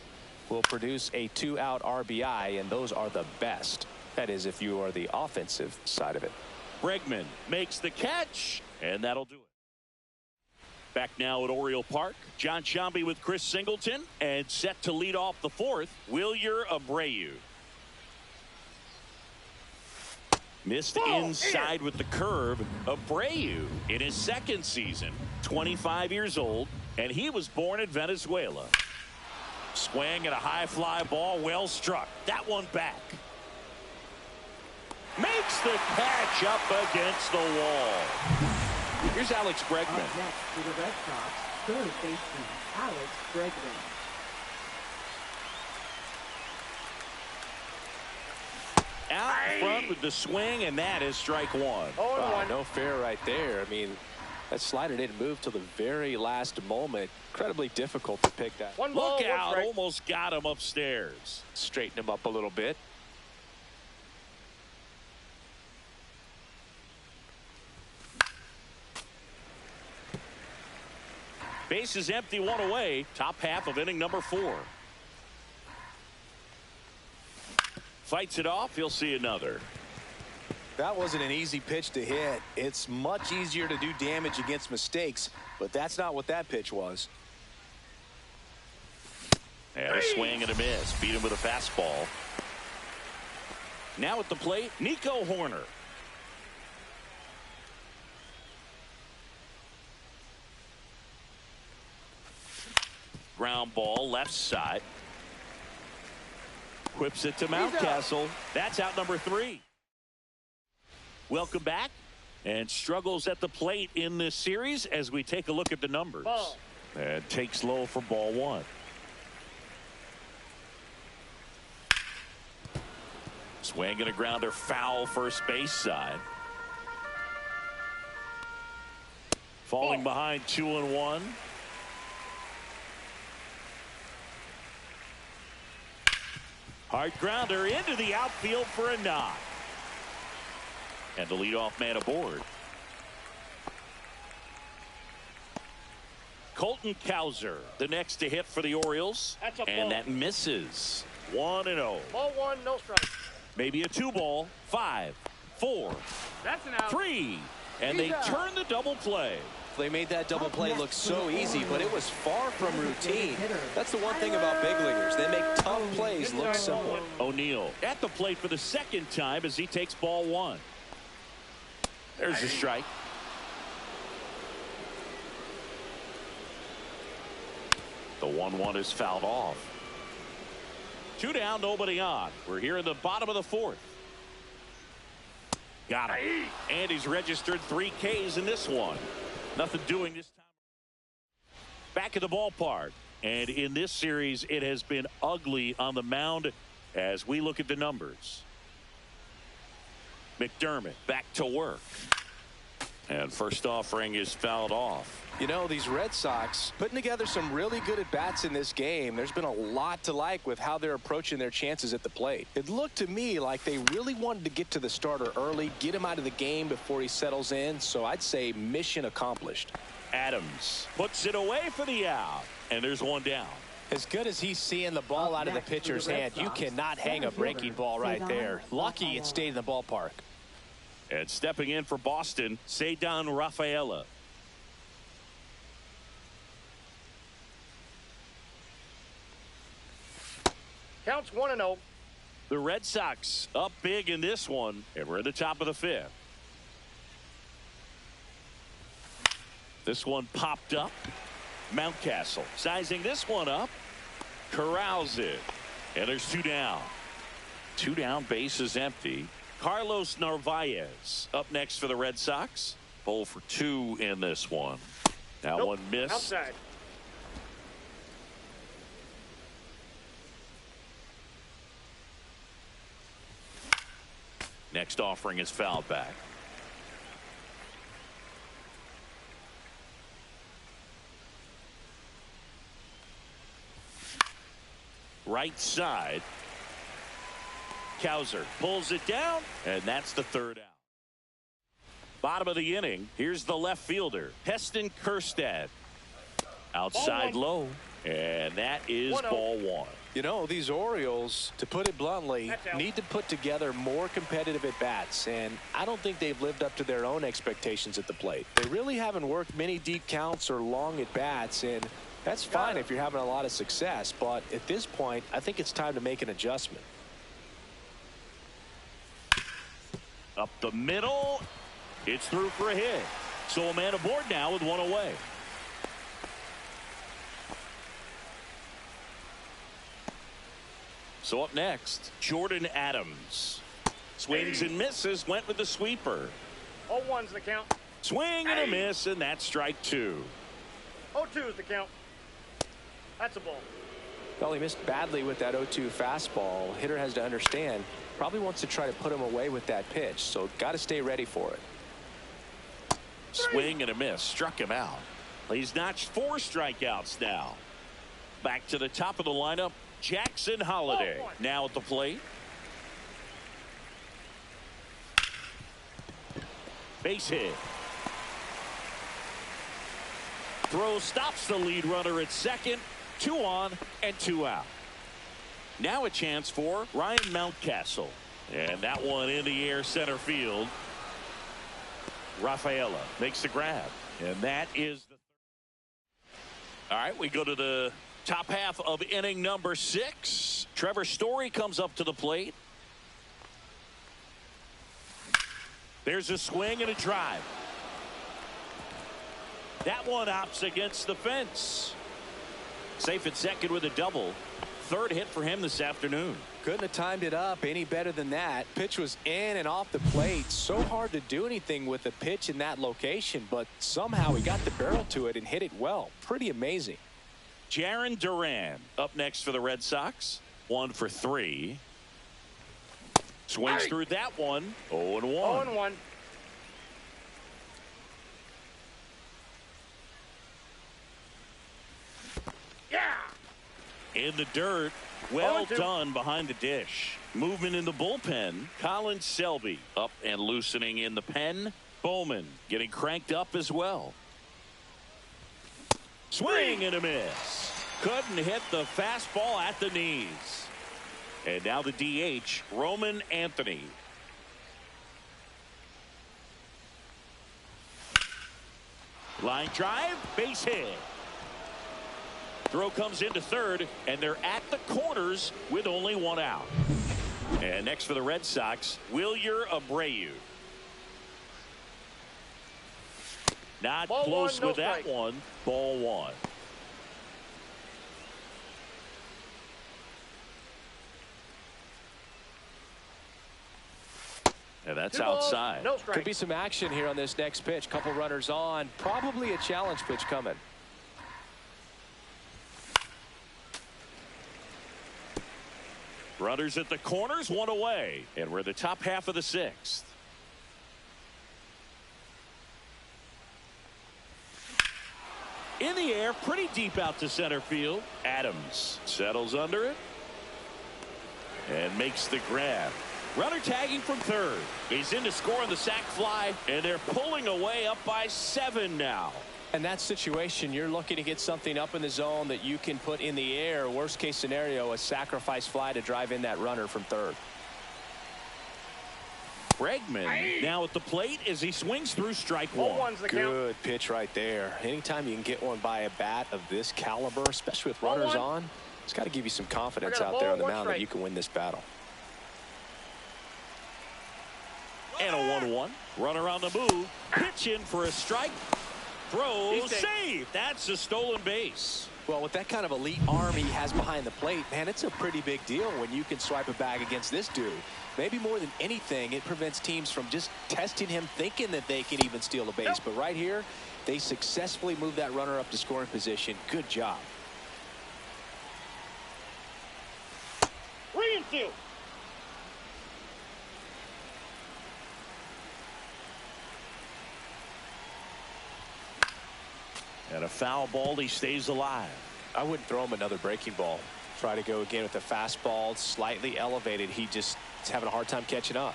will produce a 2-out RBI, and those are the best. That is, if you are the offensive side of it. Bregman makes the catch, and that'll do it. Back now at Oriole Park, John Sciambi with Chris Singleton, and set to lead off the fourth, Wilyer Abreu. Missed inside with the curve. Abreu in his second season, 25 years old, and he was born in Venezuela. Swing at a high fly ball, well struck. That one back. Makes the catch up against the wall. Here's Alex Bregman. Up next to the Red Sox, third baseman Alex Bregman. Out front with the swing, and that is strike one. Wow, no fair right there. I mean, that slider didn't move till the very last moment. Incredibly difficult to pick that. Look out, almost got him upstairs. Straighten him up a little bit. Base is empty, one away. Top half of inning number 4. Fights it off. He'll see another. That wasn't an easy pitch to hit. It's much easier to do damage against mistakes, but that's not what that pitch was. And a swing and a miss. Beat him with a fastball. Now at the plate, Nico Horner. Ground ball left side. Whips it to Mountcastle. That's out number 3. Welcome back. And struggles at the plate in this series as we take a look at the numbers. And takes low for ball 1. Swing and a grounder foul first base side. Falling behind 2-1. Hard grounder into the outfield for a knock. And the leadoff man aboard. Colton Cowser, the next to hit for the Orioles. And that misses. 1-0. Ball 1, no strike. Maybe a 2-ball. 5, 4, That's an out. 3. And they turn the double play. They made that double play look so easy, but it was far from routine. That's the one thing about big leaguers. They make tough plays look simple. O'Neill at the plate for the second time as he takes ball 1. There's a strike. The 1-1 is fouled off. 2 down, nobody on. We're here in the bottom of the 4th. Got him. And he's registered 3 Ks in this one. Nothing doing this time. Back at the ballpark. And in this series, it has been ugly on the mound as we look at the numbers. McDermott back to work. And first offering is fouled off. You know, these Red Sox putting together some really good at-bats in this game. There's been a lot to like with how they're approaching their chances at the plate. It looked to me like they really wanted to get to the starter early, get him out of the game before he settles in. So I'd say mission accomplished. Adams puts it away for the out. And there's one down. As good as he's seeing the ball out of the pitcher's hand, you cannot hang a breaking ball right there. Lucky it stayed in the ballpark. And stepping in for Boston, Ceddanne Rafaela. Counts 1-0. The Red Sox up big in this one, and we're at the top of the fifth. This one popped up. Mountcastle sizing this one up. Corrals it. And there's two down. Two down, base is empty. Carlos Narvaez up next for the Red Sox. 0 for 2 in this one. That one missed. Outside. Next offering is fouled back. Right side. Cowser pulls it down, and that's the third out. Bottom of the inning. Here's the left fielder, Heston Kjerstad. Outside low, and that is ball one. You know, these Orioles, to put it bluntly, need to put together more competitive at-bats, and I don't think they've lived up to their own expectations at the plate. They really haven't worked many deep counts or long at-bats, and that's fine if you're having a lot of success, but at this point, I think it's time to make an adjustment. Up the middle. It's through for a hit. So a man aboard now with one away. So up next, Jordan Adams. Swings and misses, went with the sweeper. 0-1's the count. Swing and a miss, and that's strike two. 0-2 is the count. That's a ball. Well, he missed badly with that 0-2 fastball. Hitter has to understand, probably wants to try to put him away with that pitch, so got to stay ready for it. Swing and a miss, struck him out. He's notched 4 strikeouts now. Back to the top of the lineup, Jackson Holliday now at the plate. Base hit. Throw stops the lead runner at second. 2 on and 2 out. Now a chance for Ryan Mountcastle. And that one in the air center field. Rafaela makes the grab. And that is the. All right, we go to the top half of inning number 6. Trevor Story comes up to the plate. There's a swing and a drive. That one hops against the fence. Safe at second with a double. Third hit for him this afternoon. Couldn't have timed it up any better than that. Pitch was in and off the plate. So hard to do anything with a pitch in that location, but somehow he got the barrel to it and hit it well. Pretty amazing. Jarren Duran up next for the Red Sox. 1 for 3. Swings through that one. 0-1. 0-1. Yeah. In the dirt. Well done behind the dish. Movement in the bullpen. Colin Selby up and loosening in the pen. Bowman getting cranked up as well. Swing and a miss. Couldn't hit the fastball at the knees. And now the DH, Roman Anthony. Line drive, base hit. Throw comes into third, and they're at the corners with only 1 out. And next for the Red Sox, Wilyer Abreu. Not Ball close one, with no that strike. one. Ball 1. And that's 2 balls, outside. no strike. Could be some action here on this next pitch. Couple runners on. Probably a challenge pitch coming. Runners at the corners, 1 away. And we're the top half of the 6th. In the air, pretty deep out to center field. Adams settles under it and makes the grab. Runner tagging from third. He's in to score on the sac fly, and they're pulling away up by 7 now. In that situation, you're looking to get something up in the zone that you can put in the air. Worst case scenario, a sacrifice fly to drive in that runner from third. Bregman now at the plate as he swings through strike one. Good pitch right there. Anytime you can get one by a bat of this caliber, especially with runners on, it's got to give you some confidence out there on the mound that you can win this battle. And a 1-1. Runner on the move. Pitch in for a strike. Throw, save. That's a stolen base. Well, with that kind of elite arm he has behind the plate, man, it's a pretty big deal when you can swipe a bag against this dude. Maybe more than anything, it prevents teams from just testing him, thinking that they can even steal a base. But right here, they successfully move that runner up to scoring position. Good job. Reinfield. And a foul ball, he stays alive. I wouldn't throw him another breaking ball. Try to go again with the fastball, slightly elevated. He just is having a hard time catching up.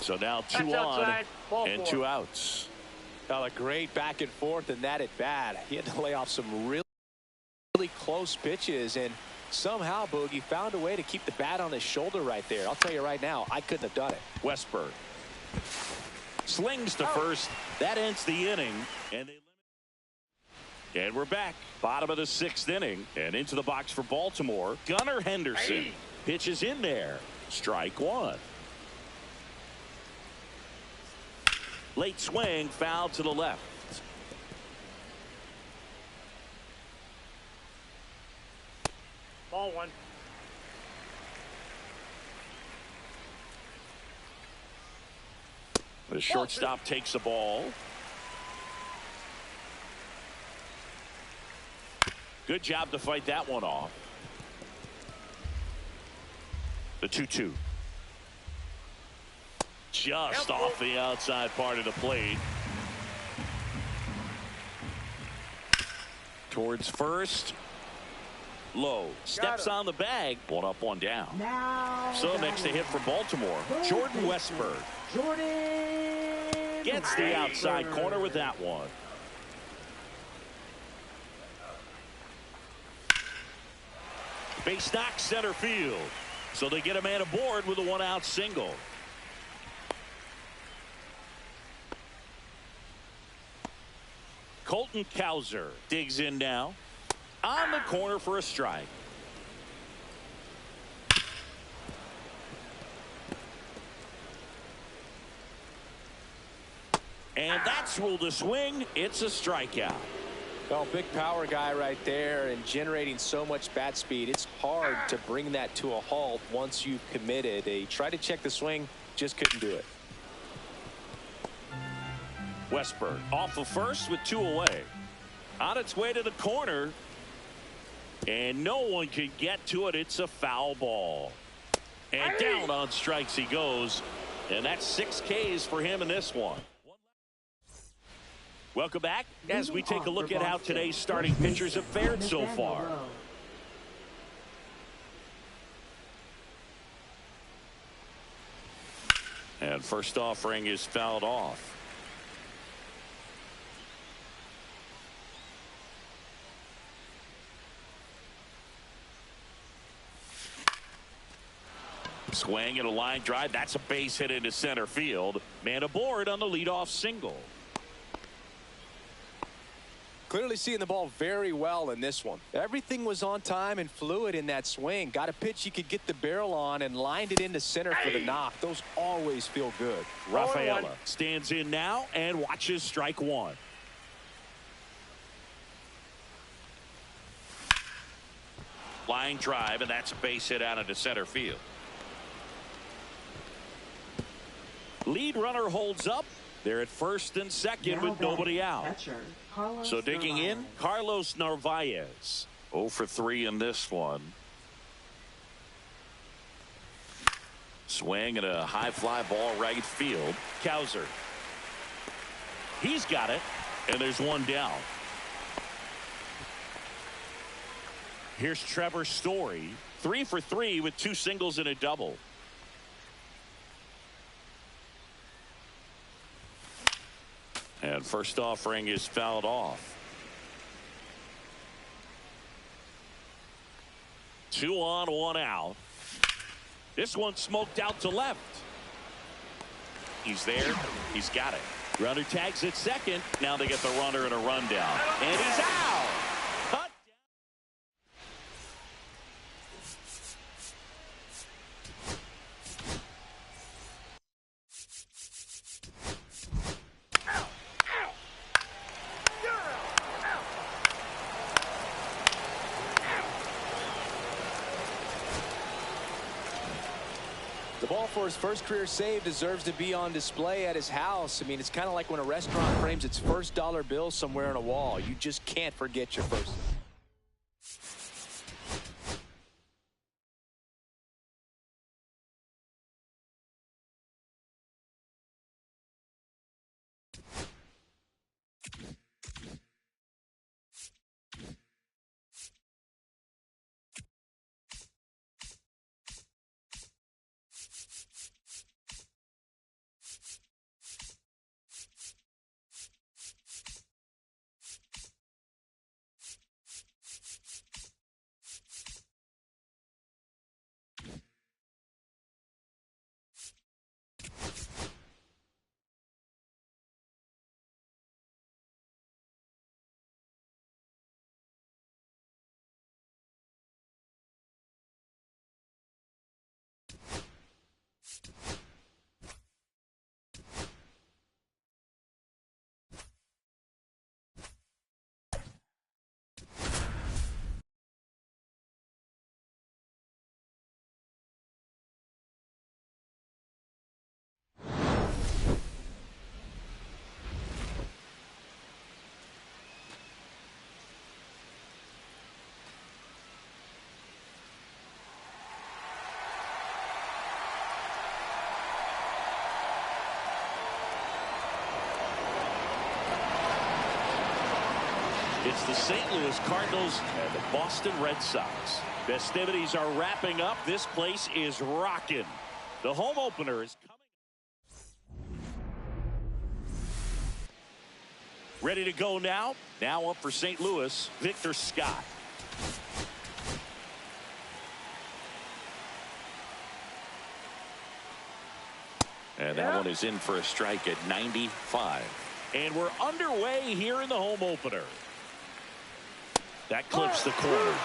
So now 2 on and 2 outs. A great back and forth, and that at bat. He had to lay off some really close pitches, and somehow Boogie found a way to keep the bat on his shoulder right there. I'll tell you right now, I couldn't have done it. Westberg slings to first. That ends the inning, and we're back. Bottom of the 6th inning, and into the box for Baltimore. Gunnar Henderson pitches in there. Strike one. Late swing, foul to the left. Ball one. The shortstop takes the ball. Good job to fight that one off. The 2-2. Just off the outside part of the plate. Towards first. Low. Steps on the bag. 1 up, 1 down. So next a hit for Baltimore. Jordan Westberg. Gets the outside corner with that one. Base knock center field. So they get a man aboard with a 1-out single. Colton Cowser digs in now. On the corner for a strike. And that's ruled a swing. It's a strikeout. Well, big power guy right there and generating so much bat speed. It's hard to bring that to a halt once you've committed. He tried to check the swing, just couldn't do it. Westberg off of first with 2 away. On its way to the corner. And no one can get to it. It's a foul ball. And down on strikes he goes. And that's 6 Ks for him in this one. Welcome back as we take a look at how today's starting pitchers have fared so far. And first offering is fouled off. Swing and a line drive. That's a base hit into center field. Man aboard on the leadoff single. Clearly seeing the ball very well in this one. Everything was on time and fluid in that swing. Got a pitch he could get the barrel on and lined it into center for the knock. Those always feel good. Rafaela stands in now and watches strike one. Line drive, and that's a base hit out into center field. Lead runner holds up. They're at first and second with nobody out. So digging in, Carlos Narvaez. 0 for 3 in this one. Swing and a high fly ball right field. Cowser. He's got it, and there's one down. Here's Trevor Story, 3 for 3 with 2 singles and a double. And first offering is fouled off. 2 on, 1 out. This one smoked out to left. He's there. He's got it. Runner tags at second. Now they get the runner and a rundown. And he's out. Cut. The ball for his first career save deserves to be on display at his house. I mean, it's kind of like when a restaurant frames its first dollar bill somewhere on a wall. You just can't forget your first. It's the St. Louis Cardinals and the Boston Red Sox. Festivities are wrapping up. This place is rocking. The home opener is coming. Ready to go now. Now up for St. Louis, Victor Scott. And that one is in for a strike at 95. And we're underway here in the home opener. That clips the corner.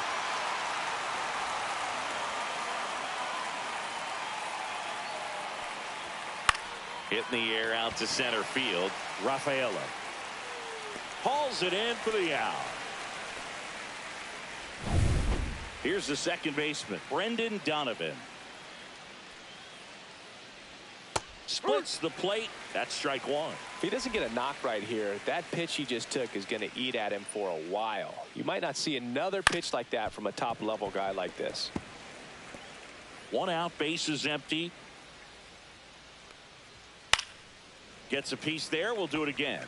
Hit in the air out to center field. Rafaela hauls it in for the out. Here's the second baseman, Brendan Donovan. Splits the plate. That's strike one. If he doesn't get a knock right here, that pitch he just took is going to eat at him for a while. You might not see another pitch like that from a top-level guy like this. 1 out, base is empty. Gets a piece there. We'll do it again.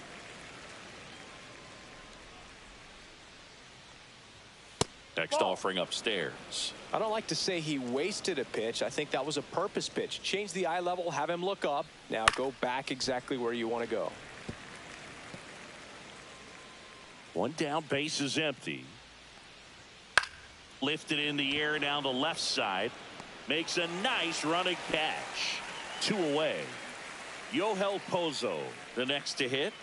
Next offering upstairs. I don't like to say he wasted a pitch. I think that was a purpose pitch. Change the eye level, have him look up. Now go back exactly where you want to go. 1 down, base is empty. Lifted in the air down the left side. Makes a nice running catch. 2 away. Yohel Pozo, the next to hit.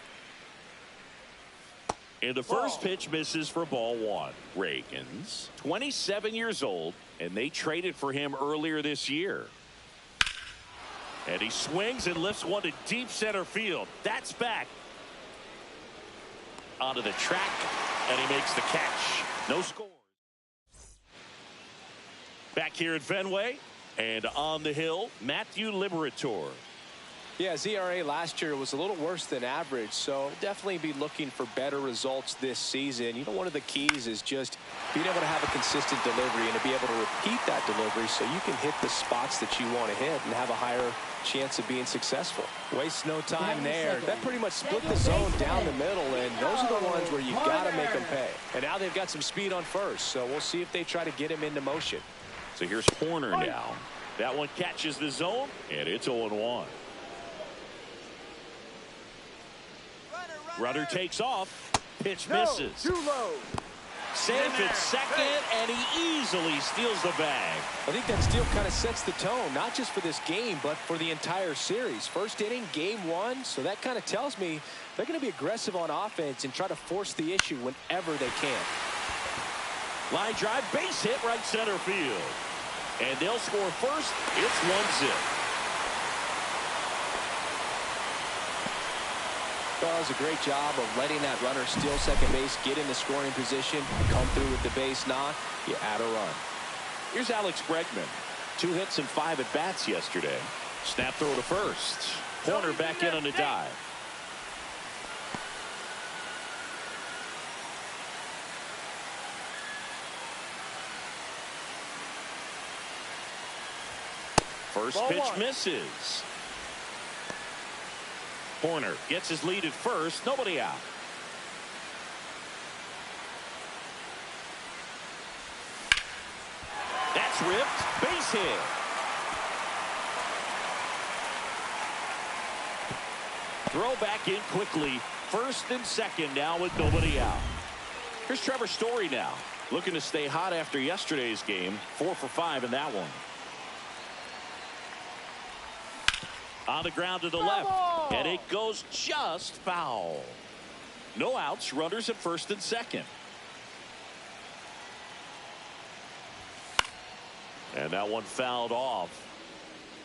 And the first pitch misses for ball 1. Reagan's 27 years old, and they traded for him earlier this year. And he swings and lifts one to deep center field. That's back onto the track, and he makes the catch. No score. Back here at Fenway, and on the hill, Matthew Liberatore. Yeah, his ERA last year was a little worse than average, so definitely be looking for better results this season. You know, one of the keys is just being able to have a consistent delivery and to be able to repeat that delivery so you can hit the spots that you want to hit and have a higher chance of being successful. Waste no time there. That pretty much split the zone down the middle, and those are the ones where you've got to make them pay. And now they've got some speed on first, so we'll see if they try to get him into motion. So here's Horner now. That one catches the zone, and it's 0-1. Runner takes off. Pitch misses. Too low. Safe at second, and he easily steals the bag. I think that steal kind of sets the tone, not just for this game, but for the entire series. First inning, game one, so that kind of tells me they're going to be aggressive on offense and try to force the issue whenever they can. Line drive, base hit, right center field. And they'll score first. It's 1-0. Does a great job of letting that runner steal second base, get in the scoring position, come through with the base knock, you add a run. Here's Alex Bregman. 2 hits and 5 at bats yesterday. Snap throw to first. Horner back in on the dive. First pitch misses. Horner gets his lead at first. Nobody out. That's ripped. Base hit. Throw back in quickly. First and second now with nobody out. Here's Trevor Story now. Looking to stay hot after yesterday's game. 4 for 5 in that one. On the ground to the left, and it goes just foul. No outs, runners at first and second. And that one fouled off.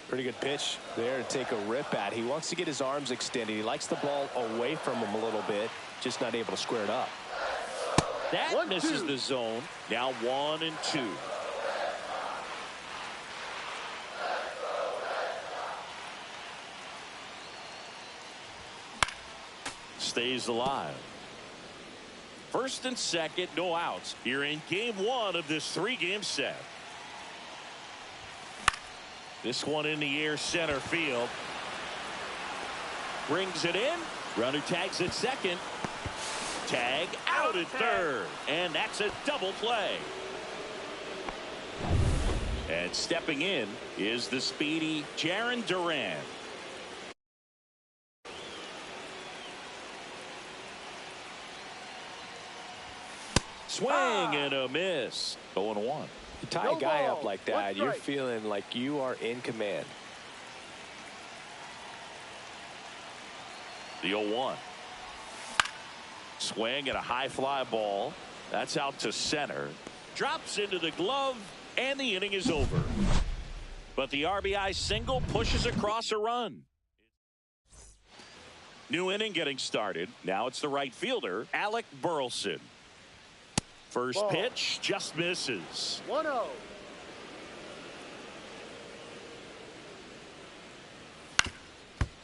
Pretty good pitch there to take a rip at. He wants to get his arms extended. He likes the ball away from him a little bit, just not able to square it up. That misses the zone. Now 1-2. Stays alive. First and second, no outs here in game one of this 3-game set. This one in the air, center field. Brings it in. Runner tags at second. Tag out at third. And that's a double play. And stepping in is the speedy Jarren Duran. Swing and a miss. 0-1. You tie a guy up like that, you're feeling like you are in command. The 0-1. Swing and a high fly ball. That's out to center. Drops into the glove, and the inning is over. But the RBI single pushes across a run. New inning getting started. Now it's the right fielder, Alec Burleson. First pitch just misses. 1-0.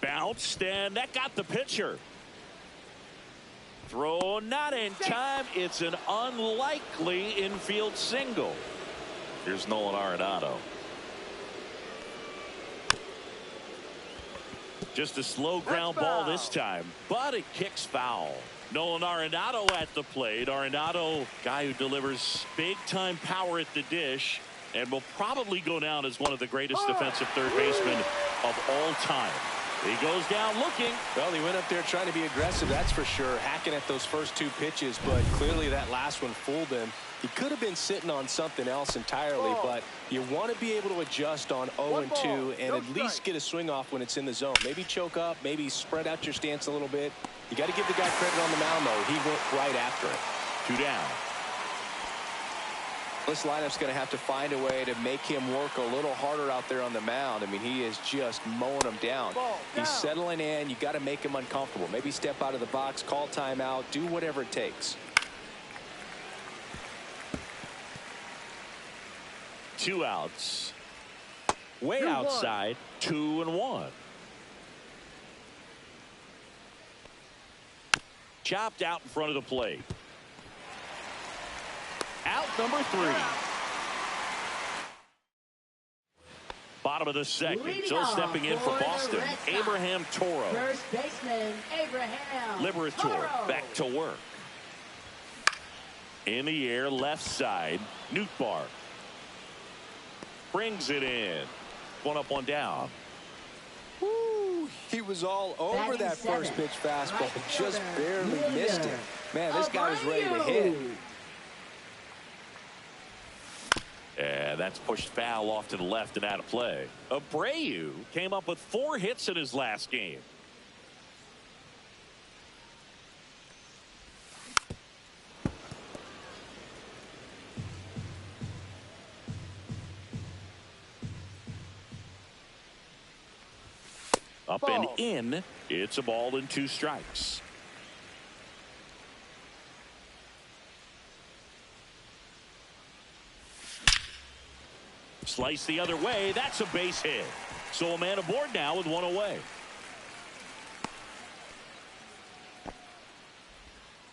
Bounced, and that got the pitcher. Throw not in time. It's an unlikely infield single. Here's Nolan Arenado. Just a slow ground ball this time, but it kicks foul. Nolan Arenado at the plate. Arenado, guy who delivers big-time power at the dish and will probably go down as one of the greatest defensive third basemen of all time. He goes down looking. Well, he went up there trying to be aggressive, that's for sure, hacking at those first 2 pitches, but clearly that last one fooled him. He could have been sitting on something else entirely, but you want to be able to adjust on 0-2 and at least get a swing off when it's in the zone. Maybe choke up, maybe spread out your stance a little bit. You got to give the guy credit on the mound, though. He went right after it. 2 down. This lineup's going to have to find a way to make him work a little harder out there on the mound. I mean, he is just mowing them down. He's settling in. You got to make him uncomfortable. Maybe step out of the box, call timeout, do whatever it takes. 2 outs. Way outside. 2-1. chopped out in front of the plate. Out number 3. Bottom of the second. So stepping in for Boston, Abraham Toro. First baseman, Abraham Liberator Toro. back to work. In the air, left side, Nootbaar. Brings it in. One up, one down. Woo, he was all over that first pitch fastball, Right just fielder, barely missed it. Man, this guy was ready to hit. And that's pushed foul off to the left and out of play. Abreu came up with 4 hits in his last game. Up and in. It's a ball and 2 strikes. Slice the other way. That's a base hit. So a man aboard now with 1 away.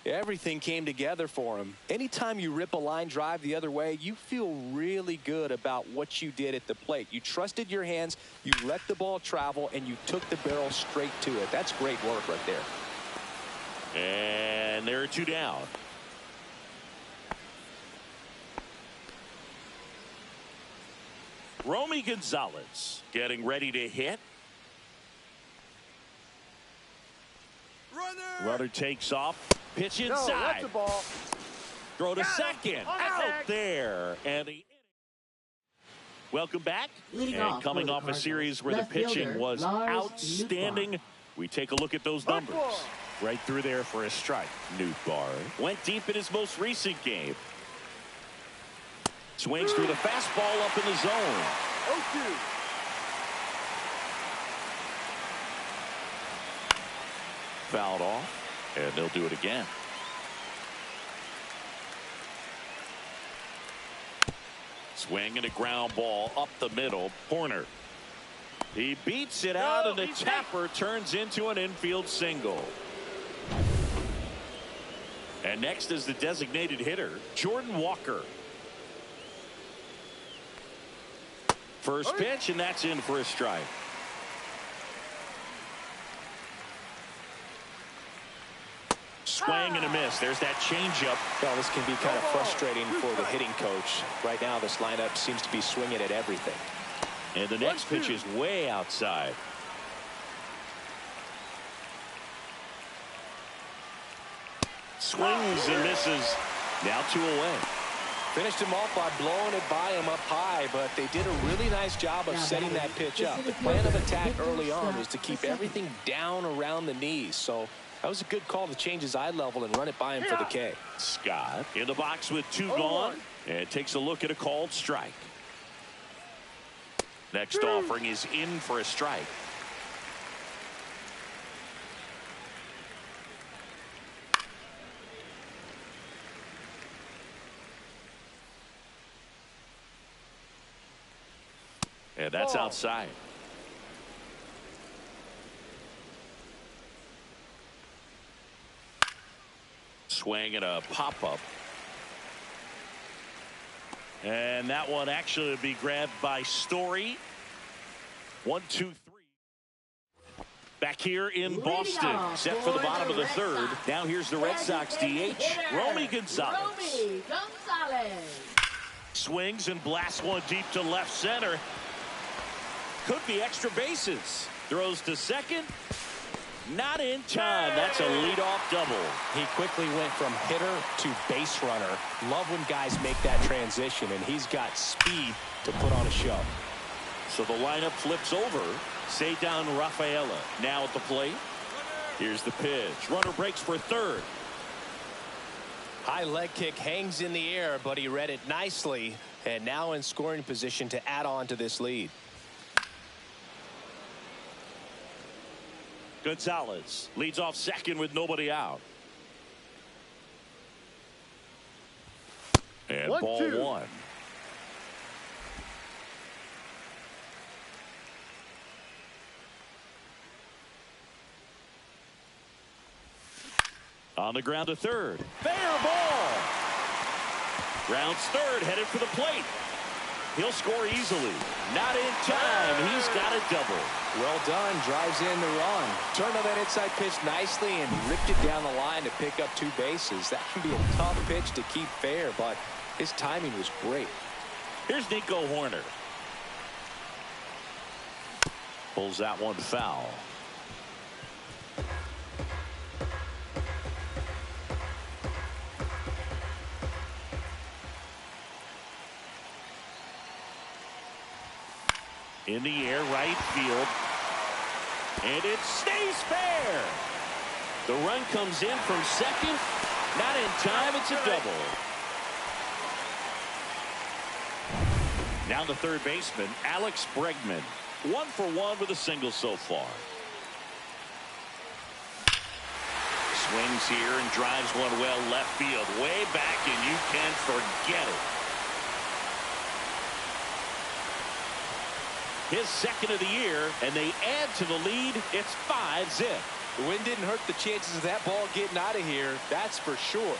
Everything came together for him. Anytime you rip a line drive the other way, you feel really good about what you did at the plate. You trusted your hands, you let the ball travel, and you took the barrel straight to it. That's great work right there. And there are 2 down. Romy Gonzalez getting ready to hit. Runner takes off. Pitch inside. No, that's a ball. Throw to Got him. second. On the Out tag. there. And the welcome back. Leading And off coming for the off a Cardinals, series where the left pitching fielder, was Lars outstanding. Nootbaar. We take a look at those numbers. Right through there for a strike. Nootbaar went deep in his most recent game. Swings through the fastball up in the zone. 0-2. Fouled off, and they'll do it again. Swing and a ground ball up the middle. Horner. He beats it out, and the tapper turns into an infield single. And next is the designated hitter, Jordan Walker. First pitch, and that's in for a strike. Swing and a miss. There's that changeup. Well, this can be kind of frustrating for the hitting coach. Right now, this lineup seems to be swinging at everything. And the next pitch is way outside. Swings and misses. Now 2 away. Finished him off by blowing it by him up high, but they did a really nice job of setting that pitch up. The plan of attack early on was to keep everything down around the knees. So that was a good call to change his eye level and run it by him for the K. Scott in the box with 2 gone, and takes a look at a called strike. Next offering is in for a strike. And that's outside. Swing and a pop-up. And that one actually would be grabbed by Story. 1, 2, 3. Back here in Boston, set for the bottom of the 3rd. Now here's the Red Sox DH, Romy Gonzalez. Romy Gonzalez. Swings and blasts one deep to left center. Could be extra bases. Throws to second. Not in time. That's a leadoff double. He quickly went from hitter to base runner. Love when guys make that transition, and he's got speed to put on a show. So the lineup flips over. Ceddanne Rafaela now at the plate. Here's the pitch. Runner breaks for 3rd. High leg kick hangs in the air, but he read it nicely, and now in scoring position to add on to this lead. Gonzalez leads off second with nobody out. And 1-2. ball 1. On the ground to third. Fair ball. Rounds third, headed for the plate. He'll score easily. Not in time. He's got a double. Well done. Drives in the run. Turned on that inside pitch nicely and ripped it down the line to pick up 2 bases. That can be a tough pitch to keep fair, but his timing was great. Here's Nico Horner. Pulls that one foul. In the air, right field. And it stays fair. The run comes in from second. Not in time. It's a double. Now the third baseman, Alex Bregman. 1 for 1 with a single so far. Swings here and drives one well left field. Way back, and you can forget it. His second of the year, and they add to the lead. It's 5-zip. The wind didn't hurt the chances of that ball getting out of here. That's for sure.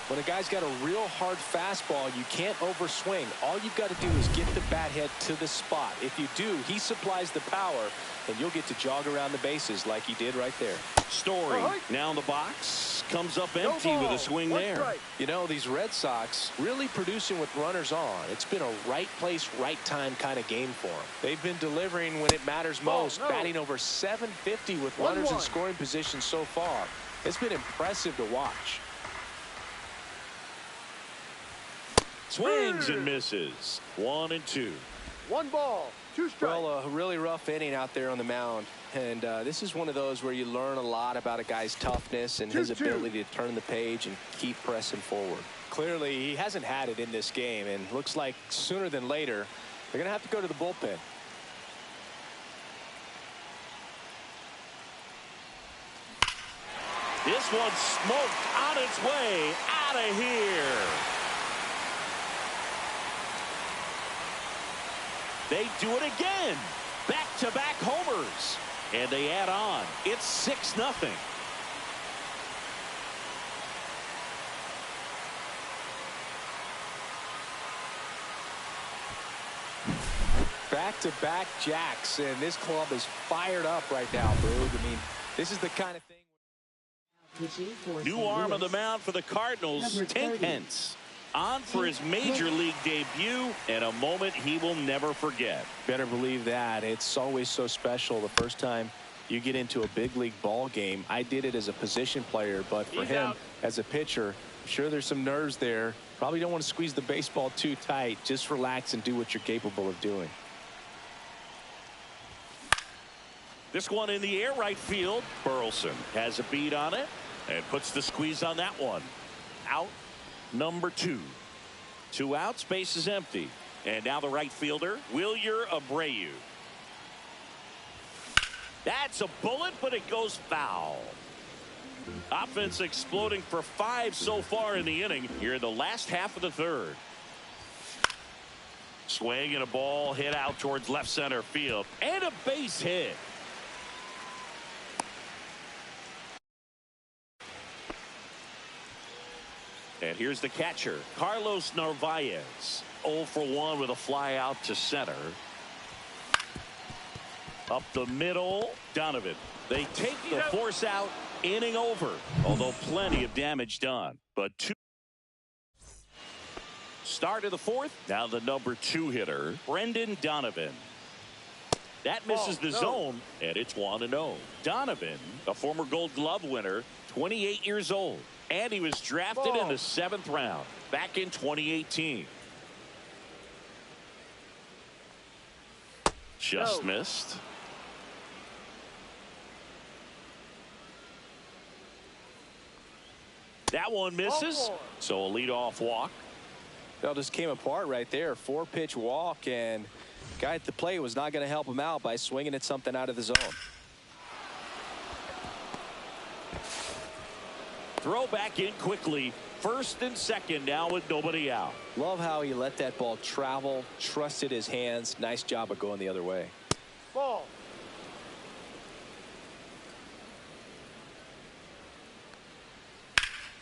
When a guy's got a real hard fastball, you can't overswing. All you've got to do is get the bat head to the spot. If you do, he supplies the power, and you'll get to jog around the bases like he did right there. Story now in the box. Comes up empty with a swing there. Right. You know, these Red Sox really producing with runners on. It's been a right place, right time kind of game for them. They've been delivering when it matters most, batting over 750 with runners in scoring position so far. It's been impressive to watch. Swings and misses. 1-2. 1 ball, 2 strikes. Well, a really rough inning out there on the mound. And this is one of those where you learn a lot about a guy's toughness and his ability to turn the page and keep pressing forward. Clearly, he hasn't had it in this game, and looks like sooner than later, they're going to have to go to the bullpen. This one smoked on its way out of here. They do it again. Back-to-back homers. And they add on. It's 6-0. Back-to-back jacks, and this club is fired up right now, Boog. I mean, this is the kind of thing. New arm on the mound for the Cardinals, Tank Hence. On for his major league debut, and a moment he will never forget. Better believe that. It's always so special the first time you get into a big league ball game. I did it as a position player, but for him as a pitcher, I'm sure there's some nerves there. Probably don't want to squeeze the baseball too tight. Just relax and do what you're capable of doing. This one in the air, right field. Burleson has a beat on it and puts the squeeze on that one. Out number 2. 2 outs, base is empty. And now the right fielder, Wilyer Abreu. That's a bullet, but it goes foul. Offense exploding for 5 so far in the inning here in the last half of the third. Swing and a ball hit out towards left center field. And a base hit. And here's the catcher, Carlos Narvaez. 0 for 1 with a fly out to center. Up the middle, Donovan. They take the force out, inning over. Although plenty of damage done. But 2. Start of the 4th. Now the number 2 hitter, Brendan Donovan. That misses the zone, and it's 1-0. Donovan, a former Gold Glove winner, 28 years old. And he was drafted in the 7th round back in 2018. Just missed. That one misses. So a leadoff walk. That just came apart right there. 4-pitch walk, and guy at the plate was not going to help him out by swinging at something out of the zone. Throw back in quickly. First and second now with nobody out. Love how he let that ball travel, trusted his hands. Nice job of going the other way. Ball.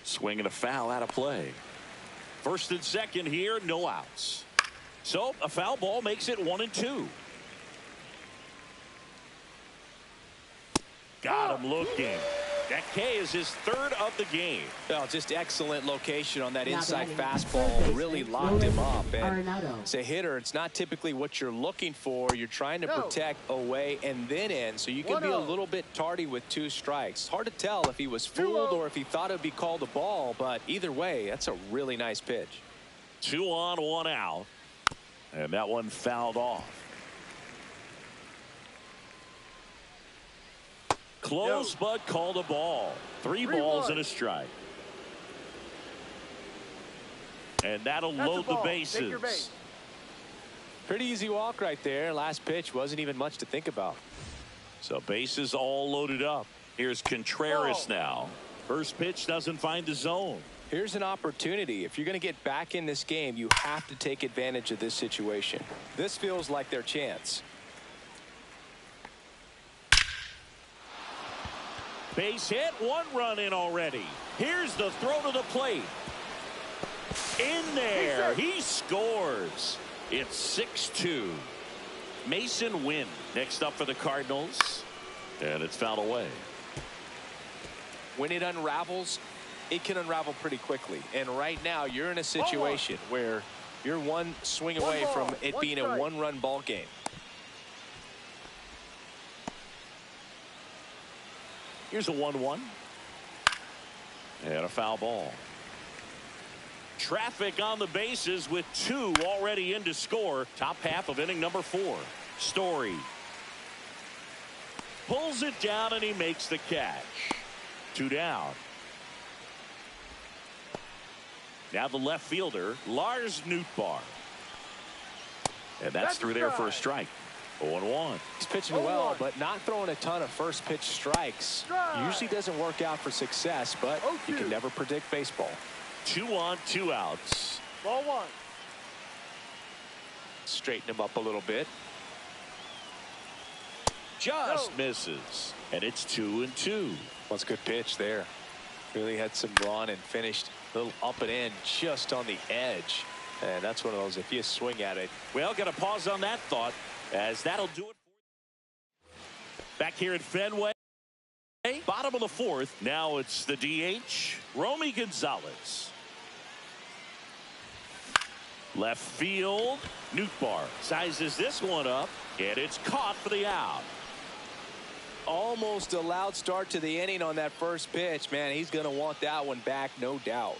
Swing and a foul out of play. First and second here, no outs. So a foul ball makes it 1-2. Got him looking. That K is his third of the game. Well, just excellent location on that inside fastball. Really locked him up. And as a hitter, it's not typically what you're looking for. You're trying to protect away and then in, so you can be a little bit tardy with 2 strikes. Hard to tell if he was fooled or if he thought it would be called a ball, but either way, that's a really nice pitch. 2 on, 1 out. And that one fouled off. Close, but called a ball. 3 balls and a strike. And that'll load the bases. Pretty easy walk right there. Last pitch wasn't even much to think about. So bases all loaded up. Here's Contreras now. First pitch doesn't find the zone. Here's an opportunity. If you're going to get back in this game, you have to take advantage of this situation. This feels like their chance. Base hit, 1 run in already. Here's the throw to the plate. In there, he scores. It's 6-2. Mason Wynn next up for the Cardinals. And it's fouled away. When it unravels, it can unravel pretty quickly. And right now, you're in a situation where you're 1 swing away from it being a 1-run ball game. Here's a 1-1. And a foul ball. Traffic on the bases with 2 already in to score. Top half of inning number 4. Story pulls it down and he makes the catch. 2 down. Now the left fielder, Lars Nootbaar. And that's through there for a strike. 0-1. He's pitching well, but not throwing a ton of first pitch strikes. Usually doesn't work out for success, but you can never predict baseball. 2 on, 2 outs. Ball 1. Straighten him up a little bit. Just misses. And it's 2-2. That's a good pitch there. Really had some run and finished a little up and in just on the edge. And that's one of those, if you swing at it. Well, got to pause on that thought, as that'll do it. Back here at Fenway. Bottom of the 4th. Now it's the DH, Romy Gonzalez. Left field, Nootbaar sizes this one up, and it's caught for the out. Almost a loud start to the inning on that first pitch. Man, he's going to want that one back, no doubt.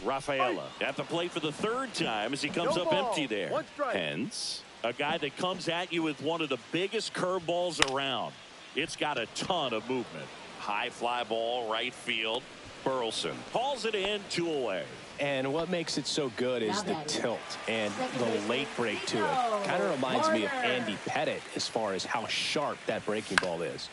Rafaela at the plate for the 3rd time as he comes up empty there. Hence, a guy that comes at you with one of the biggest curveballs around. It's got a ton of movement. High fly ball, right field. Burleson hauls it in, 2 away. And what makes it so good is the tilt and the late break to it. Kind of reminds me of Andy Pettit as far as how sharp that breaking ball is.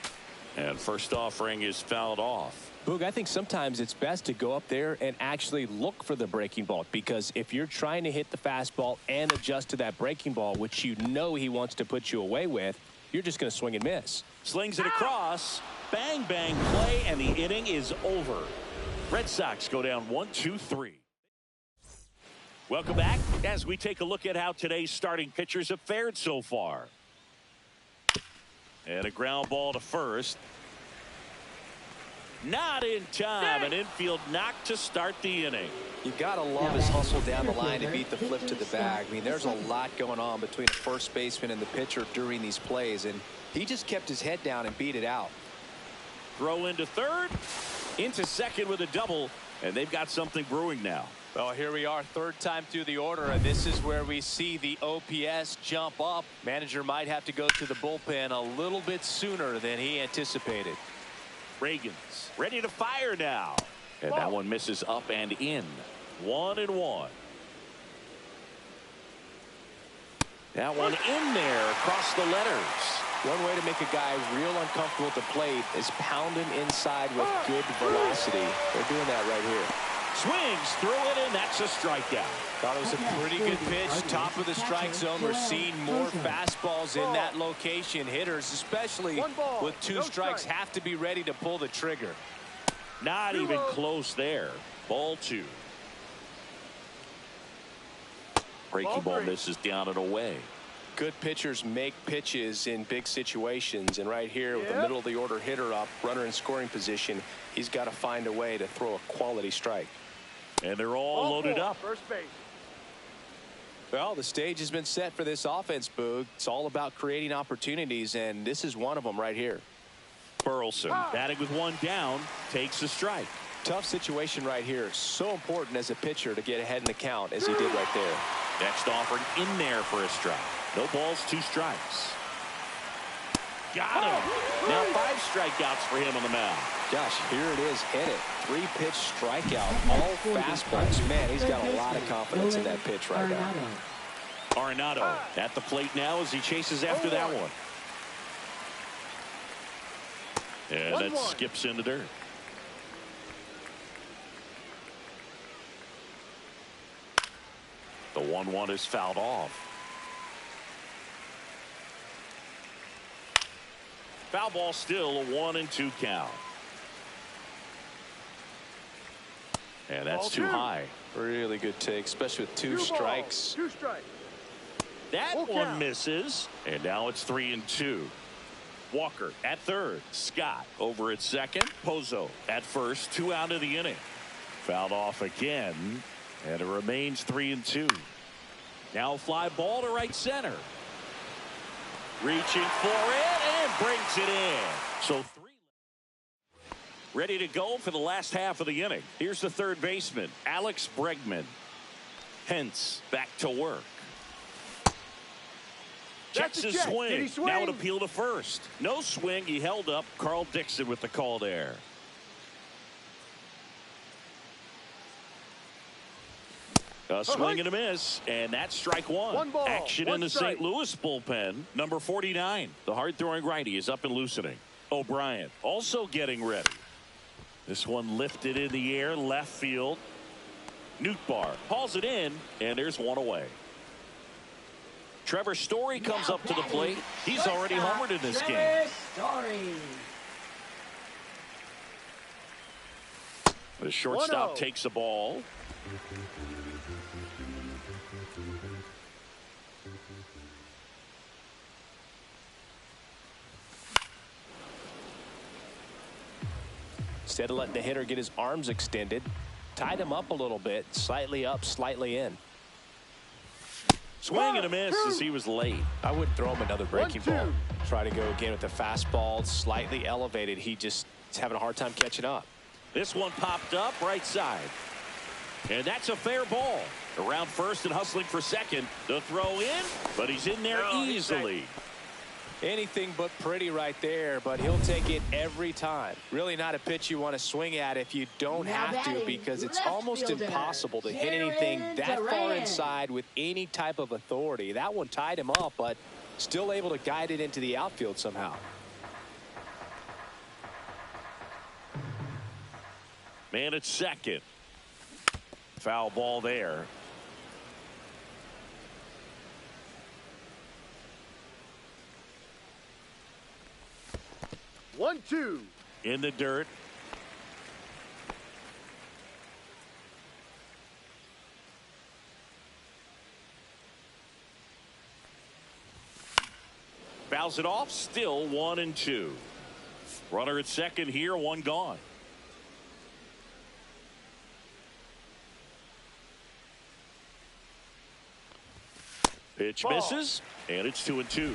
And first offering is fouled off. Boog, I think sometimes it's best to go up there and actually look for the breaking ball, because if you're trying to hit the fastball and adjust to that breaking ball, which you know he wants to put you away with, you're just going to swing and miss. Slings it across. Bang, bang play, and the inning is over. Red Sox go down 1-2-3. Welcome back as we take a look at how today's starting pitchers have fared so far. And a ground ball to first. Not in time. An infield knock to start the inning. You gotta love his hustle down the line to beat the flip to the bag. I mean, there's a lot going on between the first baseman and the pitcher during these plays, and he just kept his head down and beat it out. Throw into third, into second with a double, and they've got something brewing now. Well, here we are, 3rd time through the order, and this is where we see the OPS jump up. Manager might have to go to the bullpen a little bit sooner than he anticipated. Reagan's ready to fire now. And that one misses up and in. 1-1. That one in there across the letters. One way to make a guy real uncomfortable at the plate is pound him inside with good velocity. They're doing that right here. Swings through it, and that's a strikeout. Thought it was a pretty good pitch. Top of the strike zone. We're seeing more fastballs in that location. Hitters, especially with 2 strikes, have to be ready to pull the trigger. Not even close there. Ball 2. Breaking ball misses down and away. Good pitchers make pitches in big situations, and right here with the middle of the order hitter up, runner in scoring position, he's got to find a way to throw a quality strike. And they're all loaded up. First base. Well, the stage has been set for this offense, Boog. It's all about creating opportunities, and this is one of them right here. Burleson, batting with 1 down, takes a strike. Tough situation right here. So important as a pitcher to get ahead in the count as he did right there. Next offering in there for a strike. No balls, 2 strikes. Got him. Now 5 strikeouts for him on the mound. Gosh, here it is. Hit it. 3-pitch strikeout. All fastballs. Man, he's got a lot of confidence in that pitch right now. Arenado at the plate now as he chases after that one. And that skips in the dirt. The 1-1 is fouled off. Foul ball still, a 1-2 count. And that's too high. Really good take, especially with 2 strikes. 2 strikes. That one misses. And now it's 3-2. Walker at third. Scott over at second. Pozo at first. 2 out of the inning. Fouled off again. And it remains 3-2. Now a fly ball to right center. Reaching for it and brings it in. So 3 ready to go for the last half of the inning. Here's the third baseman, Alex Bregman. Hence back to work. Checks his swing. Now an appeal to first. No swing. He held up. Carl Dixon with the call there. A swing and a miss, and that's strike 1. 1 ball, Action 1 in the strike. St. Louis bullpen. Number 49, the hard-throwing righty, is up and loosening. O'Brien also getting ready. This one lifted in the air, left field. Nootbaar hauls it in, and there's 1 away. Trevor Story comes up to the plate. He's already homered in this game. The shortstop takes the ball. Instead of letting the hitter get his arms extended, tied him up a little bit, slightly up, slightly in. Swing and a miss as he was late. I wouldn't throw him another breaking ball. Try to go again with the fastball, slightly elevated. He just is having a hard time catching up. This one popped up right side. And that's a fair ball. Around first and hustling for second. The throw in, but he's in there easily. Anything but pretty right there, but he'll take it every time. Really not a pitch you want to swing at if you don't have to, because it's almost impossible to hit anything that far inside with any type of authority. That one tied him up, but still able to guide it into the outfield somehow. Man at second. Foul ball there. One, two. In the dirt. Fouls it off. Still 1-2. Runner at second here. 1 gone. Pitch misses, and it's 2-2.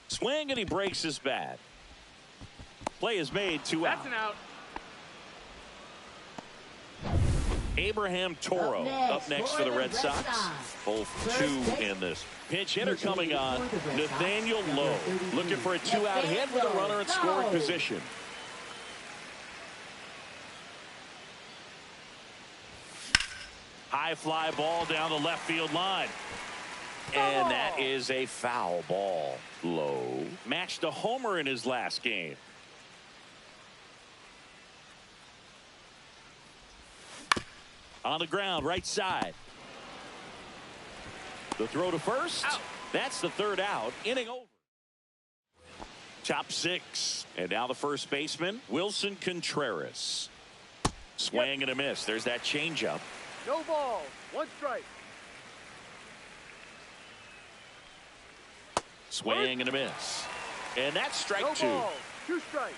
Swing, and he breaks his bat. Play is made, 2 out. That's an out. Abraham Toro up next for the Red Sox. Both 2 in this. Pinch hitter coming on. Nathaniel Lowe looking for a 2-out hit with a runner in scoring position. high fly ball down the left field line. And that is a foul ball. Low. Matched a homer in his last game. On the ground, right side. The throw to first. Out. That's the third out. Inning over. Top 6. And now the first baseman, Wilson Contreras. Swing and a miss. There's that changeup. No ball. 1 strike. Swing and a miss. And that's strike no 2. Ball. 2 strikes.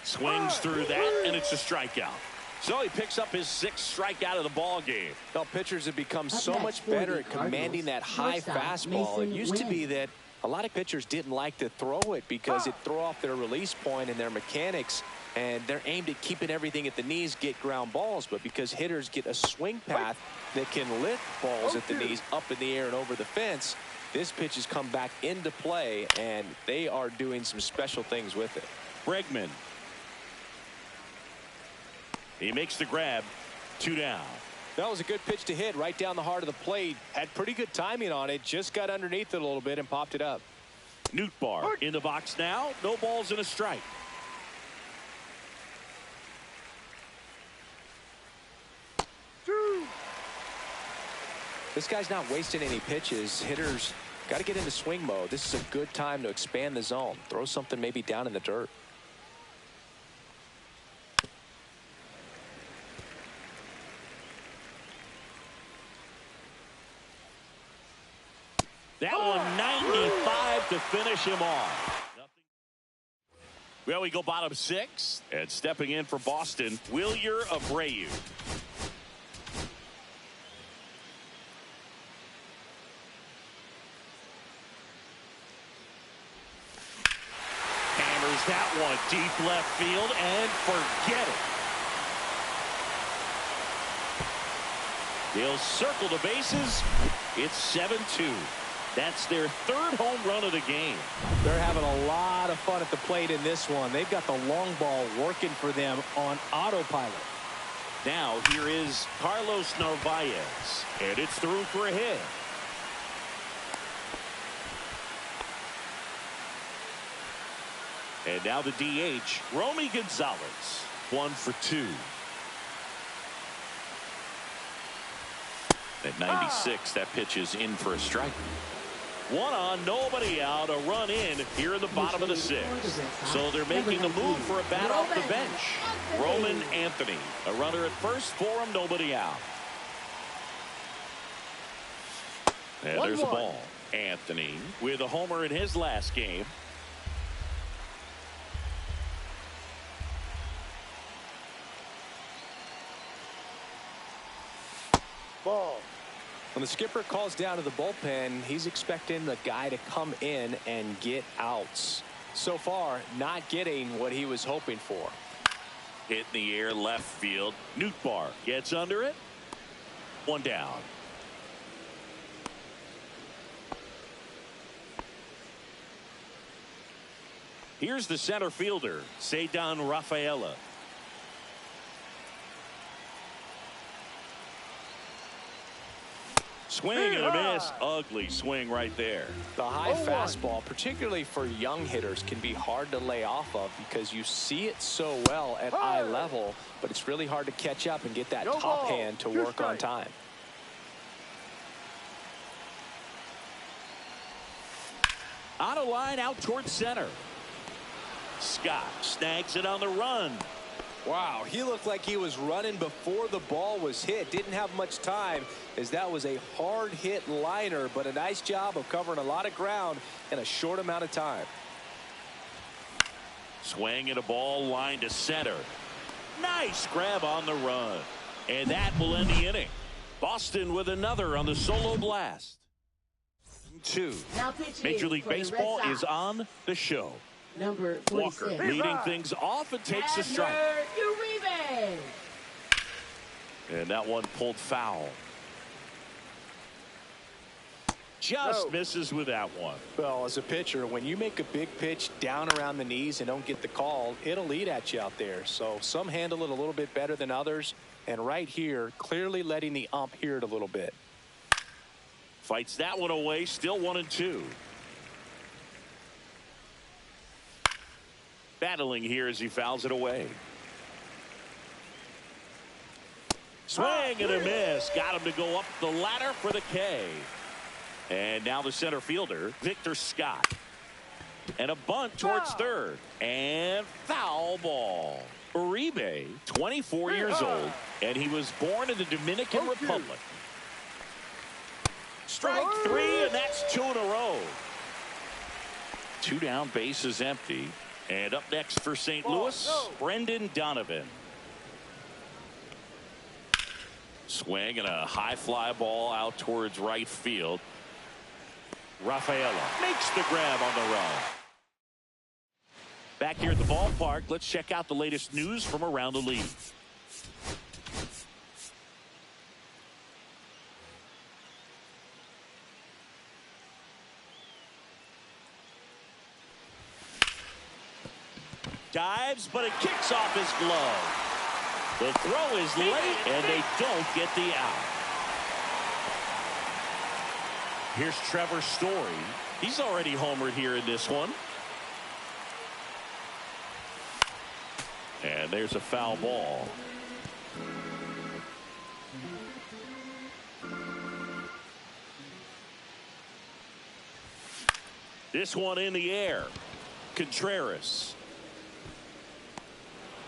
Swings through that, and it's a strikeout. So he picks up his 6th strikeout of the ball game. Well, pitchers have become so much better at commanding that high fastball. It used to be that a lot of pitchers didn't like to throw it because it threw off their release point and their mechanics, and they're aimed at keeping everything at the knees, get ground balls. But because hitters get a swing path that can lift balls at the knees up in the air and over the fence, this pitch has come back into play, and they are doing some special things with it. Bregman. He makes the grab. 2 down. That was a good pitch to hit right down the heart of the plate. Had pretty good timing on it. Just got underneath it a little bit and popped it up. Nootbaar in the box now. No balls and a strike. This guy's not wasting any pitches. Hitters got to get into swing mode. This is a good time to expand the zone. Throw something maybe down in the dirt. That one 95 to finish him off. Well, we go bottom 6. And stepping in for Boston, Wilyer Abreu. Hammers that one deep left field and forget it. They'll circle the bases. It's 7-2. That's their 3rd home run of the game. They're having a lot of fun at the plate in this one. They've got the long ball working for them on autopilot. Now here is Carlos Narvaez, and it's through for a hit. And now the DH, Romy Gonzalez, 1 for 2. At 96, that pitch is in for a strike. 1 on, nobody out, a run in here in the bottom of the 6th. So they're making a move for a bat off the bench. Roman Anthony, a runner at first for him, nobody out. And there's a ball. Anthony with a homer in his last game. Ball. When the skipper calls down to the bullpen, he's expecting the guy to come in and get outs. So far, not getting what he was hoping for. Hit in the air left field. Nootbaar gets under it. 1 down. Here's the center fielder, Ceddanne Rafaela. Swing and a miss. Ugly swing right there. The high fastball, particularly for young hitters, can be hard to lay off of because you see it so well at eye level, but it's really hard to catch up and get that top hand to work on time. On a line out towards center. Scott snags it on the run. Wow, he looked like he was running before the ball was hit. Didn't have much time as that was a hard hit liner, but a nice job of covering a lot of ground in a short amount of time. Swing and a ball line to center. Nice grab on the run. And that will end the inning. Boston with another on the solo blast. 2. Major League Baseball is on the show. Number Walker 46. leading things off and takes a strike. Uribe. And that one pulled foul. Just misses with that one. Well, as a pitcher, when you make a big pitch down around the knees and don't get the call, it'll eat at you out there. So some handle it a little bit better than others. And right here, clearly letting the ump hear it a little bit. Fights that one away, still 1-2. Battling here as he fouls it away. Swing and a miss. Got him to go up the ladder for the K. And now the center fielder, Victor Scott. And a bunt towards third. And foul ball. Uribe, 24 years old, and he was born in the Dominican Republic. Strike three, and that's 2 in a row. 2 down, bases empty. And up next for St. Louis, Brendan Donovan. Swing and a high fly ball out towards right field. Rafaela makes the grab on the run. Back here at the ballpark, let's check out the latest news from around the league. Dives, but it kicks off his glove. The throw is late, and they don't get the out. Here's Trevor Story. He's already homered here in this one. And there's a foul ball. This one in the air. Contreras.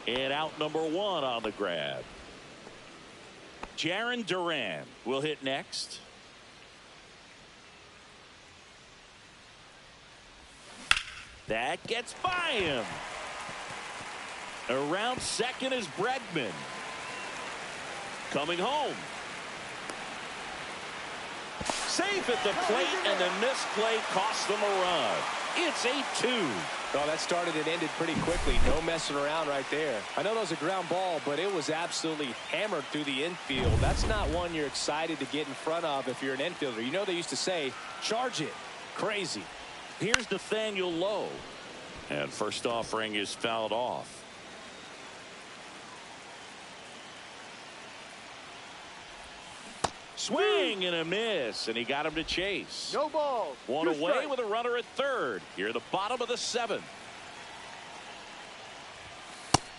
And out number 1 on the grab. Jarren Duran will hit next. That gets by him. Around second is Bregman. Coming home. Safe at the plate, and the misplay cost them a run. It's 8-2. Well, that started and ended pretty quickly. No messing around right there. I know that was a ground ball, but it was absolutely hammered through the infield. That's not one you're excited to get in front of if you're an infielder. You know they used to say, charge it. Crazy. Here's Nathaniel Lowe. And first offering is fouled off. Swing and a miss, and he got him to chase. No balls. One away with a runner at third. Here at the bottom of the 7th.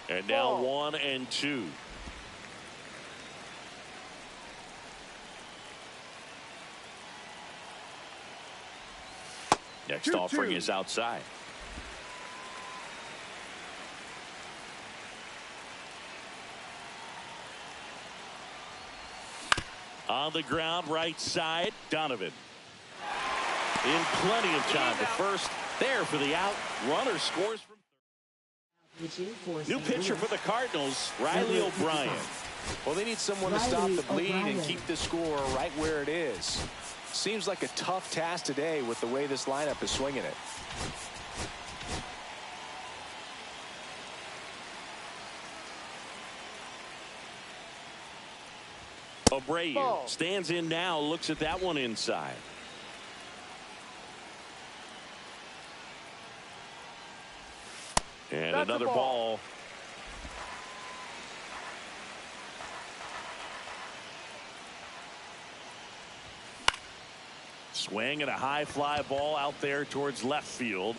And now 1-2. Next offering is outside. On the ground, right side, Donovan. In plenty of time to first. There for the out. Runner scores from third. New pitcher for the Cardinals, Riley O'Brien. Well, they need someone to stop the bleed and keep the score right where it is. Seems like a tough task today with the way this lineup is swinging it. Abreu stands in now, looks at that one inside. And that's another ball. Swing and a high fly ball out there towards left field.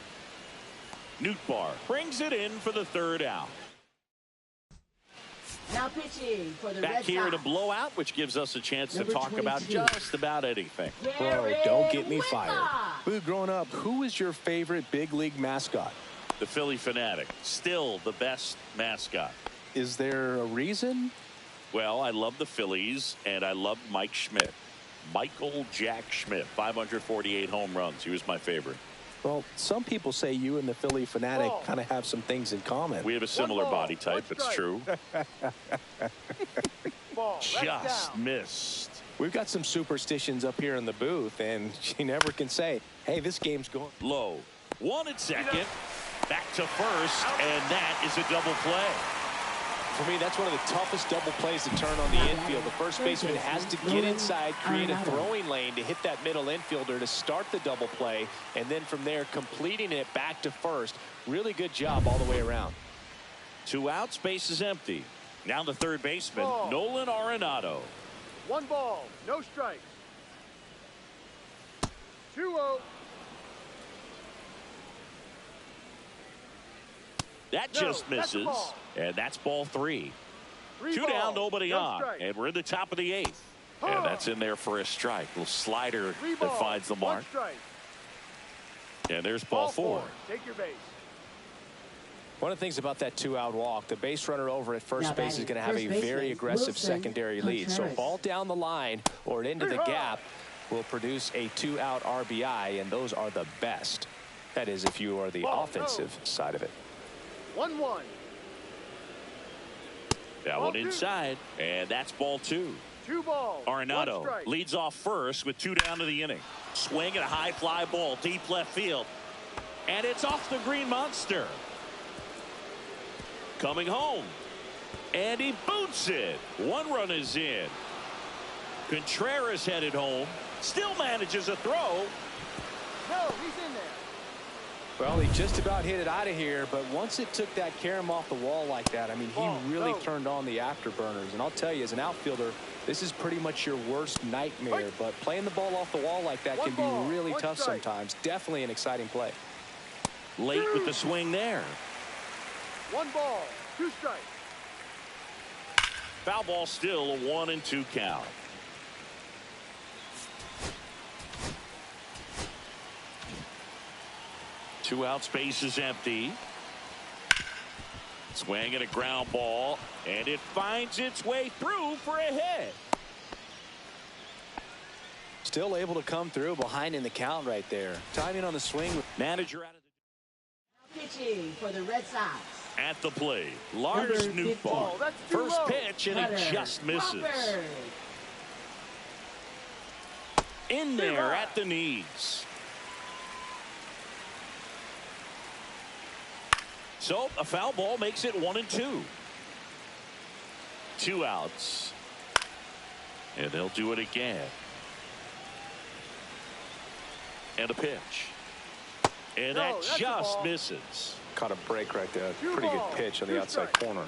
Nootbaar brings it in for the 3rd out. Now pitching for the Back here to blowout, which gives us a chance to talk about just about anything. Oh, don't get me fired. Boo, growing up, who was your favorite big league mascot? The Philly Fanatic, still the best mascot. Is there a reason? Well, I love the Phillies, and I love Mike Schmidt. Michael Jack Schmidt, 548 home runs. He was my favorite. Well, some people say you and the Philly Fanatic kind of have some things in common. We have a similar body type. It's true. Just missed. We've got some superstitions up here in the booth, and you never can say, hey, this game's going. Low. 1 at second. Back to first, and that is a double play. For me, that's one of the toughest double plays to turn on the infield. The first baseman has to get inside, create a throwing lane to hit that middle infielder to start the double play, and then from there, completing it back to first. Really good job all the way around. 2 outs, base is empty. Now the third baseman, Ball. Nolan Arenado. 1 ball, no strikes. 2-0. That No, just that's a misses. ball. And that's ball 3. 3 Two balls, down, nobody no on. strikes. And we're in the top of the 8th. And that's in there for a strike. Little slider 3 that balls, finds the 1 mark. strike. And there's ball 4. Take your base. One of the things about that 2-out walk, the base runner over at first Now base is going to have a first very baseman, aggressive Wilson secondary lead. So Contreras. ball down the line or into the gap will produce a 2-out RBI, and those are the best. That is, if you are the Ball, offensive side of it. 1-1. That Ball one 2. inside. And that's ball 2. 2 balls. 1 Arenado strike. leads off first with 2 down to the inning. Swing and a high fly ball deep left field. And it's off the green monster. Coming home. And he boots it. 1 run is in. Contreras headed home. Still manages a throw. No, he's in there. Well, he just about hit it out of here, but once it took that carom off the wall like that, I mean, Ball, he really no. turned on the afterburners. And I'll tell you, as an outfielder, this is pretty much your worst nightmare. Right. But playing the ball off the wall like that 1 can ball, be really 1 tough strike. sometimes. Definitely an exciting play. Late with the swing there. 1 ball, 2 strikes. Foul ball still a 1-2 count. Two out, space is empty. Swing and a ground ball, and it finds its way through for a hit. Still able to come through behind in the count right there. Timing on the swing. Manager out of Pitching for the Red Sox. at the plate. Lars Number Nootbaar. 15. Oh, that's too First low. pitch, and it just misses. Crawford. In there at the knees. So a foul ball makes it 1-2. 2 outs. And they'll do it again. And a pitch. And No, that that's a just ball. misses. Caught a break right there. 2 Pretty balls, good pitch on the 2 outside strikes. corner.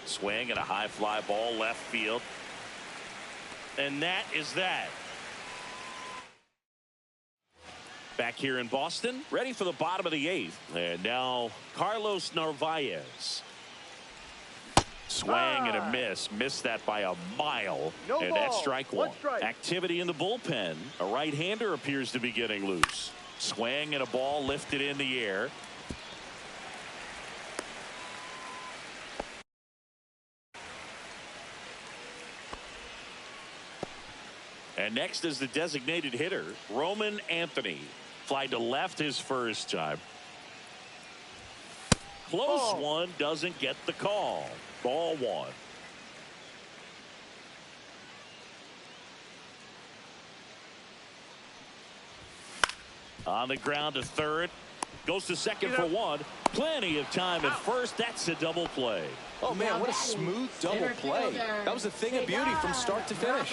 Swing and a high fly ball left field. And that is that. Back here in Boston, ready for the bottom of the 8th. And now Carlos Narvaez. Swing and a miss. Missed that by a mile. No and ball. that's strike 1. 1 strike. Activity in the bullpen. A right-hander appears to be getting loose. Swing and a ball lifted in the air. And next is the designated hitter, Roman Anthony. Fly to left his first time. Close Ball. one, doesn't get the call. Ball 1. On the ground to third. Goes to second for 1. Plenty of time at first. That's a double play. Oh, man, what a smooth double play. That was a thing of beauty from start to finish.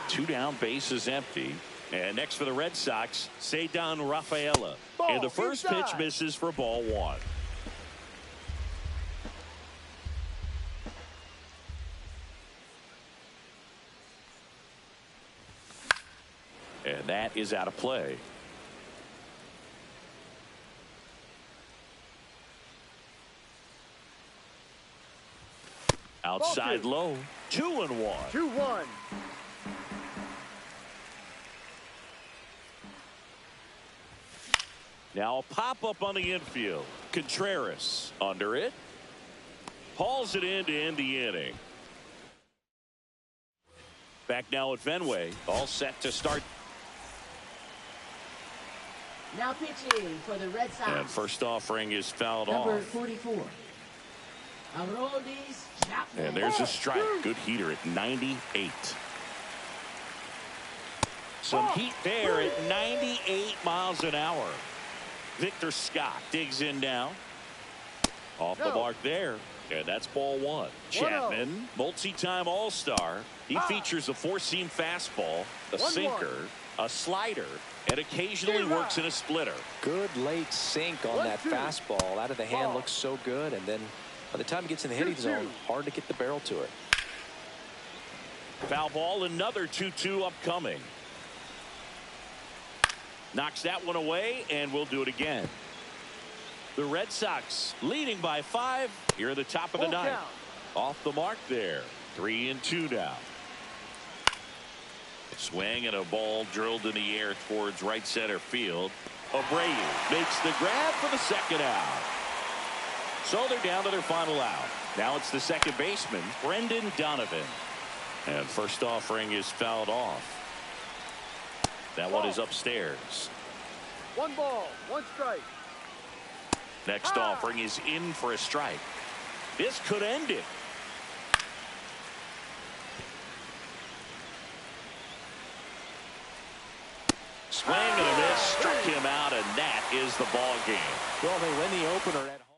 2 down, base is empty. And next for the Red Sox, Cedar Rafaela. Ball And the first pitch inside. misses for ball 1. And that is out of play. Outside 2. low. 2-1. 2-1. Now a pop up on the infield. Contreras under it. Hauls it in to end the inning. Back now at Fenway. All set to start. Now pitching for the Red Sox. And first offering is fouled Number off. 44. Aroldis Chapman. And there's a strike. Good heater at 98. Some heat there at 98 miles an hour. Victor Scott digs in now. Off the mark there. And that's ball 1. Chapman, multi-time All-Star. He features a 4-seam fastball, a 1-1. sinker, a slider, and occasionally works in a splitter. Good late sink on that 1-2. fastball. Out of the hand Ball. looks so good, and then By the time it gets in the hitting zone, hard to get the barrel to it. Foul ball, another 2-2 upcoming. Knocks that one away, and we'll do it again. The Red Sox leading by 5 here at the top of the ninth. Off the mark there. 3-2 now. Swing and a ball drilled in the air towards right center field. Abreu makes the grab for the second out. So they're down to their final out. Now it's the second baseman, Brendan Donovan. And first offering is fouled off. That one is upstairs. 1 ball, 1 strike. Next offering is in for a strike. This could end it. Swing and a miss, struck him out, and that is the ball game. Well, they win the opener at home.